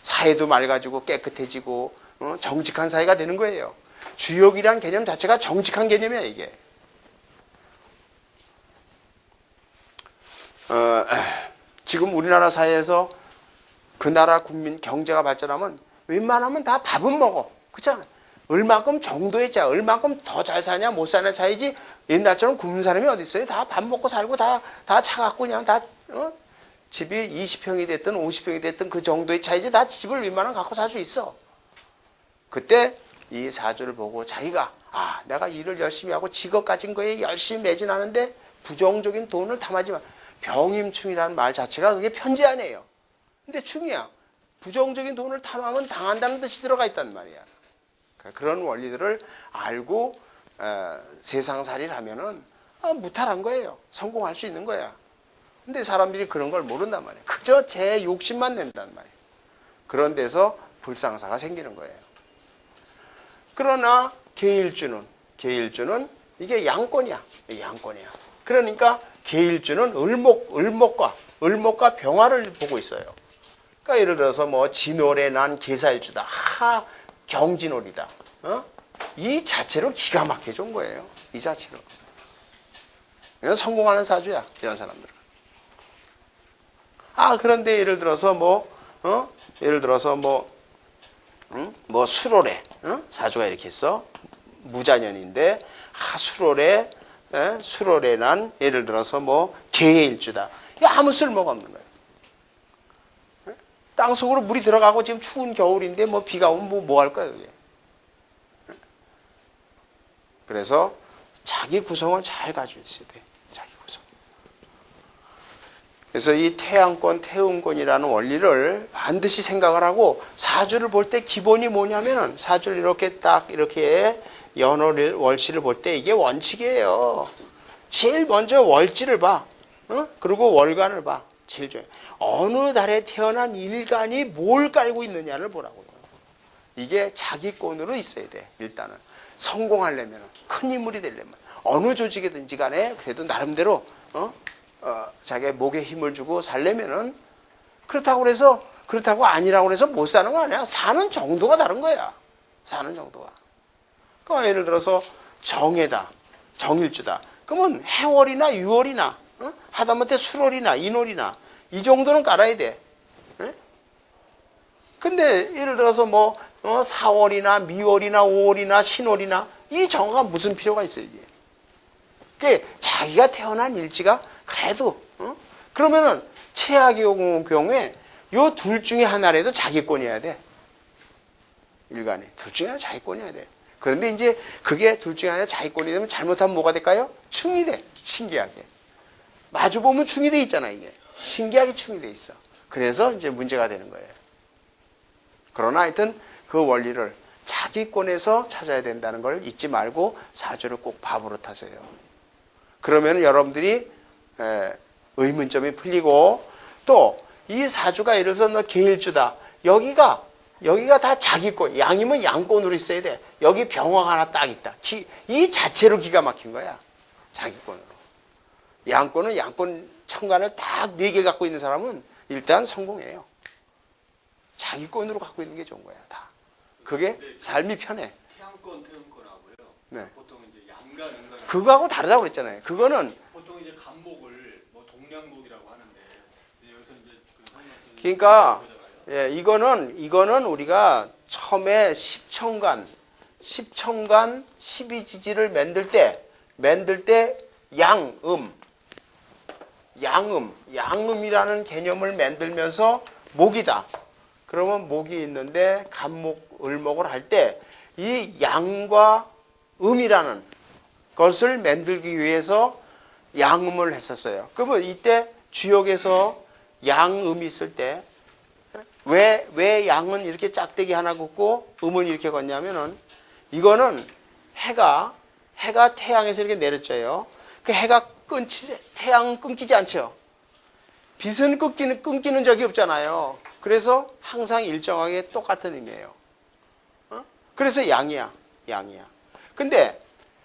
사회도 맑아지고 깨끗해지고 정직한 사회가 되는 거예요. 주역이란 개념 자체가 정직한 개념이야, 이게. 지금 우리나라 사회에서 그 나라 국민 경제가 발전하면 웬만하면 다 밥은 먹어. 그렇잖아. 얼마큼 정도의 차, 얼마큼 더 잘 사냐 못 사냐 차이지, 옛날처럼 굶는 사람이 어디 있어요? 다 밥 먹고 살고 다 차 갖고 그냥 집이 20평이 됐든 50평이 됐든 그 정도의 차이지, 다 집을 웬만하면 갖고 살 수 있어. 그때 이 사주를 보고 자기가 내가 일을 열심히 하고 직업 가진 거에 열심히 매진하는데 부정적인 돈을 탐하지 마. 병임충이라는 말 자체가 그게 편지 아니에요. 근데 충이야. 부정적인 돈을 탐하면 당한다는 뜻이 들어가 있단 말이야. 그런 원리들을 알고 세상살이를 하면은 무탈한 거예요. 성공할 수 있는 거야. 근데 사람들이 그런 걸 모른단 말이에요. 그저 제 욕심만 낸단 말이에요. 그런 데서 불상사가 생기는 거예요. 그러나 계일주는 이게 양권이야. 양권이야. 그러니까 계일주는 을목과 병화를 보고 있어요. 그러니까 예를 들어서 뭐 진월에 난 계사일주다. 경진월이다. 이 자체로 기가 막히게 좋은 거예요. 이 자체로. 이건 성공하는 사주야, 이런 사람들은. 그런데 예를 들어서 수월에 사주가 이렇게 있어. 무자년인데 수월에 난 예를 들어서 뭐 계일주다. 아무 쓸모가 없는 거예요. 땅속으로 물이 들어가고 지금 추운 겨울인데 뭐 비가 오면 뭐 할 거예요, 이게. 그래서 자기 구성을 잘 가지고 있어야 돼. 자기 구성. 그래서 이 태양권, 태음권이라는 원리를 반드시 생각을 하고, 사주를 볼 때 기본이 뭐냐면은, 사주를 이렇게 연월 월시를 볼 때 이게 원칙이에요. 제일 먼저 월지를 봐. 그리고 월간을 봐. 제일 중요해. 어느 달에 태어난 일간이 뭘 깔고 있느냐를 보라고요. 이게 자기권으로 있어야 돼. 일단은 성공하려면, 큰 인물이 되려면, 어느 조직이든지 간에 그래도 나름대로 자기의 목에 힘을 주고 살려면은, 그렇다고 아니라고 해서 못 사는 거 아니야. 사는 정도가 다른 거야. 사는 정도가. 그러니까 예를 들어서 정해다, 정일주다. 그러면 해월이나 유월이나 하다못해 술월이나 인월이나 이 정도는 깔아야 돼. 근데 예를 들어서 뭐 4월이나 미월이나 5월이나 신월이나 이 정화가 무슨 필요가 있어요, 이게. 그게 자기가 태어난 일지가 그래도 그러면은 최악의 경우에 요 둘 중에 하나라도 자기권이어야 돼. 일간이 둘 중에 하나 자기권이어야 돼. 그런데 이제 그게 둘 중에 하나 자기권이 되면 잘못하면 뭐가 될까요? 충이 돼. 신기하게. 마주보면 충이 돼 있잖아, 이게. 신기하게 충이 돼 있어. 그래서 이제 문제가 되는 거예요. 그러나 하여튼 그 원리를 자기권에서 찾아야 된다는 걸 잊지 말고 사주를 꼭 봐버릇하세요. 그러면 여러분들이 의문점이 풀리고 또 이 사주가 예를 들어서 너 계일주다. 여기가 다 자기권. 양이면 양권으로 있어야 돼. 여기 병화가 하나 딱 있다. 이 자체로 기가 막힌 거야. 자기권으로. 양권은 양권 천간을 딱 4개 갖고 있는 사람은 일단 성공해요. 자기권으로 갖고 있는 게 좋은 거야, 다. 그게 삶이 편해. 태양권, 태음권하고요. 네. 보통 이제 양간, 음간. 그거하고 다르다고 그랬잖아요. 그거는 보통 이제 간목을 뭐 동량목이라고 하는데 여기서 이제 그러니까 예, 이거는 우리가 처음에 십천간 12지지를 만들 때 양음이라는 개념을 만들면서 목이다. 그러면 목이 있는데 간목, 을목을 할 때 이 양과 음이라는 것을 만들기 위해서 양음을 했었어요. 그러면 이때 주역에서 양음이 있을 때 왜 양은 이렇게 짝대기 하나 긋고 음은 이렇게 걷냐면은 이거는 해가 태양에서 이렇게 내려져요. 그 해가 태양은 끊기지 않죠. 빛은 끊기는 적이 없잖아요. 그래서 항상 일정하게 똑같은 의미예요. 그래서 양이야. 근데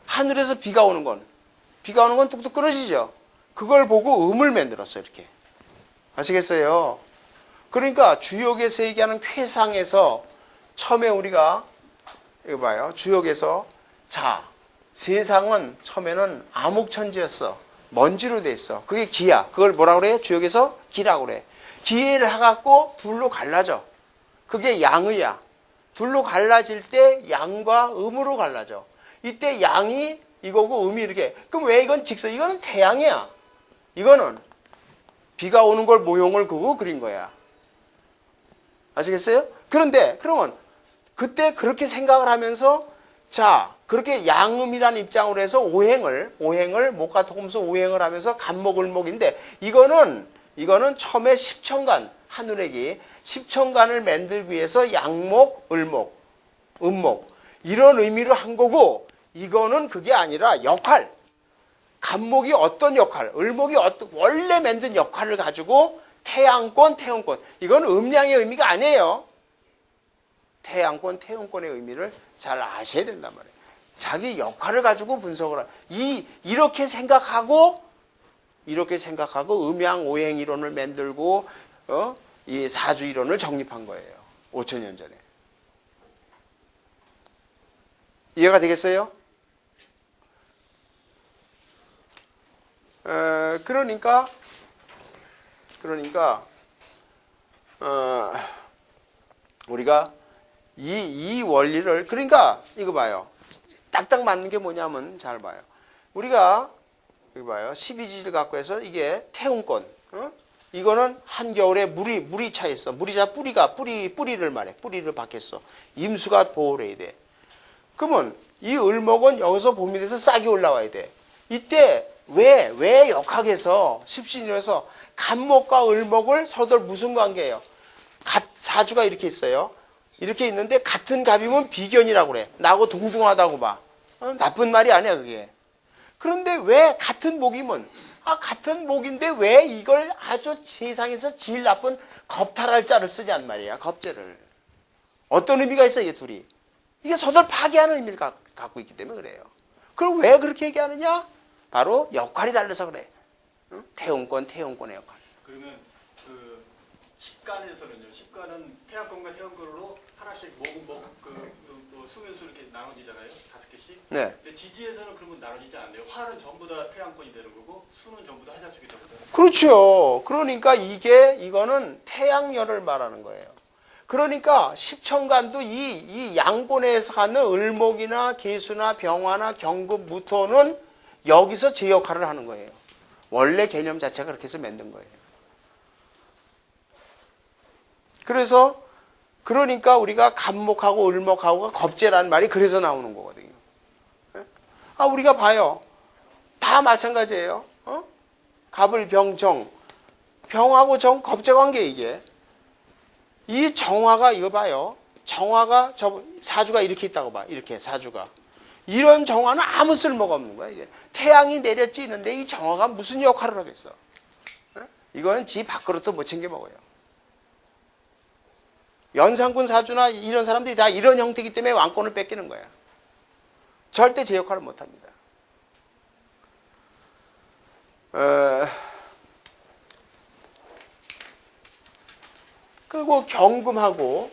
하늘에서 비가 오는 건 뚝뚝 끊어지죠. 그걸 보고 음을 만들었어요, 이렇게. 아시겠어요? 그러니까 주역에서 얘기하는 쾌상에서 처음에 우리가 이거 봐요. 주역에서 자, 세상은 처음에는 암흑천지였어. 먼지로 돼 있어. 그게 기야. 그걸 뭐라고 그래요? 주역에서 기라고 그래. 기를 해갖고 둘로 갈라져. 그게 양의야. 둘로 갈라질 때 양과 음으로 갈라져. 이때 양이 이거고 음이 이렇게. 그럼 왜 이건 직선? 이거는 태양이야. 이거는 비가 오는 걸 모형을 그거 그린 거야. 아시겠어요? 그런데 그러면 그때 그렇게 생각을 하면서 자 그렇게 양음이라는 입장으로 해서 오행을 목과 토금수 오행을 하면서 간목을목인데 이거는 처음에 십천간 하늘에기 십천간을 만들기 위해서 양목, 을목, 음목 이런 의미로 한 거고 이거는 그게 아니라 역할 간목이 어떤 역할, 을목이 원래 만든 역할을 가지고 태양권, 태음권 이건 음양의 의미가 아니에요. 태양권, 태음권의 의미를 잘 아셔야 된단 말이에요. 자기 역할을 가지고 분석을 이렇게 생각하고 음양 오행 이론을 만들고 이 사주 이론을 정립한 거예요. 5천년 전에. 이해가 되겠어요? 그러니까 우리가 이 원리를 그러니까 이거 봐요. 딱딱 맞는 게 뭐냐면 잘 봐요. 우리가 이거 봐요. 12지지를 갖고 해서 이게 태운권. 이거는 한겨울에 물이 차 있어. 뿌리를 말해. 뿌리를 박혔어. 임수가 보호를 해야 돼. 그러면 이 을목은 여기서 봄이 돼서 싹이 올라와야 돼. 이때 왜 역학에서 십신이라서 간목과 을목을 서로 무슨 관계예요? 사주가 이렇게 있어요. 이렇게 있는데 같은 갑이면 비견이라고 그래. 나하고 동등하다고 봐. 나쁜 말이 아니야 그게. 그런데 왜 같은 목이면 같은 목인데 왜 이걸 아주 세상에서 제일 나쁜 겁탈할 자를 쓰냔 말이야. 겁제를. 어떤 의미가 있어 이게 둘이. 이게 서로 파괴하는 의미를 갖고 있기 때문에 그래요. 그럼 왜 그렇게 얘기하느냐? 바로 역할이 달라서 그래. 응? 태운권의 역할. 그러면 그 식간에서는요. 식간은 태양권과 태양권으로 하나씩 수면수 이렇게 나눠지잖아요. 5개씩. 네. 근데 지지에서는 그러면 나눠지지 않네요. 화는 전부 다 태양권이 되는 거고 수는 전부 다 한자축이 되는 거죠. 그렇죠. 그러니까 이거는 태양열을 말하는 거예요. 그러니까 십천간도 이 양권에서 하는 을목이나 계수나 병화나 경급, 무토는 여기서 제 역할을 하는 거예요. 원래 개념 자체가 그렇게 해서 만든 거예요. 그러니까 우리가 간목하고 을목하고가 겁제라는 말이 그래서 나오는 거거든요. 우리가 봐요. 다 마찬가지예요. 갑을 병, 정. 병하고 정, 겁제 관계 이게. 이 정화가 이거 봐요. 정화가 사주가 이렇게 있다고 봐. 이렇게 사주가. 이런 정화는 아무 쓸모가 없는 거야. 이게. 태양이 내려찌는데 이 정화가 무슨 역할을 하겠어. 이건 지 밥그릇도 못 챙겨 먹어요. 연상군 사주나 이런 사람들이 다 이런 형태이기 때문에 왕권을 뺏기는 거야. 절대 제 역할을 못합니다. 그리고 경금하고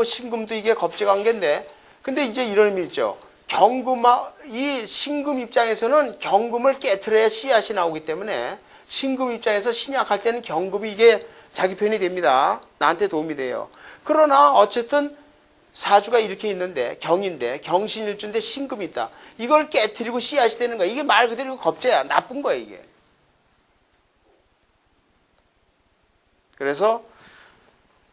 신금도 이게 겁제 관계인데, 근데 이제 이런 의미 있죠. 이 신금 입장에서는 경금을 깨트려야 씨앗이 나오기 때문에 신금 입장에서 신약할 때는 경금이 이게 자기 편이 됩니다. 나한테 도움이 돼요. 그러나 어쨌든 사주가 이렇게 있는데 경인데 경신일주인데 신금이 있다. 이걸 깨트리고 씨앗이 되는 거야. 이게 말 그대로 겁제야. 나쁜 거야 이게. 그래서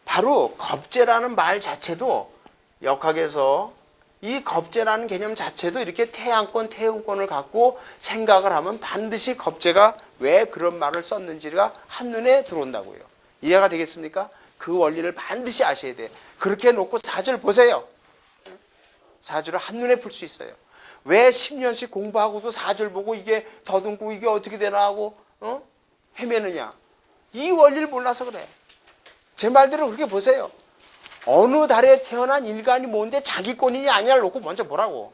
바로 겁제라는 말 자체도 역학에서 이 겁제라는 개념 자체도 이렇게 태양권, 태운권을 갖고 생각을 하면 반드시 겁제가 왜 그런 말을 썼는지가 한눈에 들어온다고요. 이해가 되겠습니까? 그 원리를 반드시 아셔야 돼. 그렇게 놓고 사주를 보세요. 사주를 한눈에 풀 수 있어요. 왜 10년씩 공부하고도 사주를 보고 이게 더듬고 이게 어떻게 되나 하고 헤매느냐. 이 원리를 몰라서 그래. 제 말대로 그렇게 보세요. 어느 달에 태어난 일간이 뭔데 자기권이냐 아니냐를 놓고 먼저 보라고.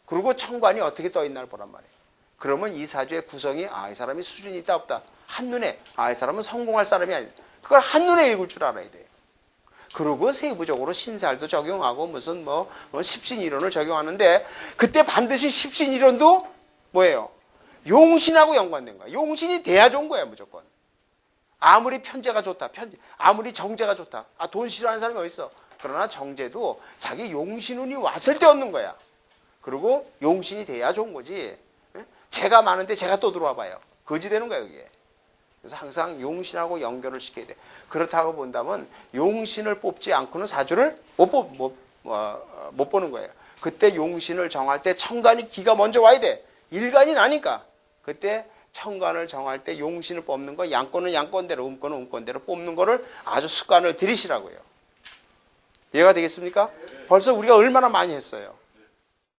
그리고 천관이 어떻게 떠있나를 보란 말이에요. 그러면 이 사주의 구성이 이 사람이 수준이 있다 없다. 한눈에 이 사람은 성공할 사람이 아니다. 그걸 한눈에 읽을 줄 알아야 돼요. 그리고 세부적으로 신살도 적용하고 무슨 십신이론을 적용하는데 그때 반드시 십신이론도 뭐예요? 용신하고 연관된 거야. 용신이 돼야 좋은 거야 무조건. 아무리 편제가 좋다. 아무리 정제가 좋다. 돈 싫어하는 사람이 어디 있어? 그러나 정제도 자기 용신운이 왔을 때 얻는 거야. 그리고 용신이 돼야 좋은 거지. 재가 많은데 재가 또 들어와 봐요. 거지 되는 거야 여기에. 그래서 항상 용신하고 연결을 시켜야 돼. 그렇다고 본다면 용신을 뽑지 않고는 사주를 못 보는 거예요. 그때 용신을 정할 때 천간이 기가 먼저 와야 돼. 일간이 나니까. 그때 천간을 정할 때 용신을 뽑는 거, 양권은 양권대로, 음권은 음권대로 뽑는 거를 아주 습관을 들이시라고요. 이해가 되겠습니까? 벌써 우리가 얼마나 많이 했어요.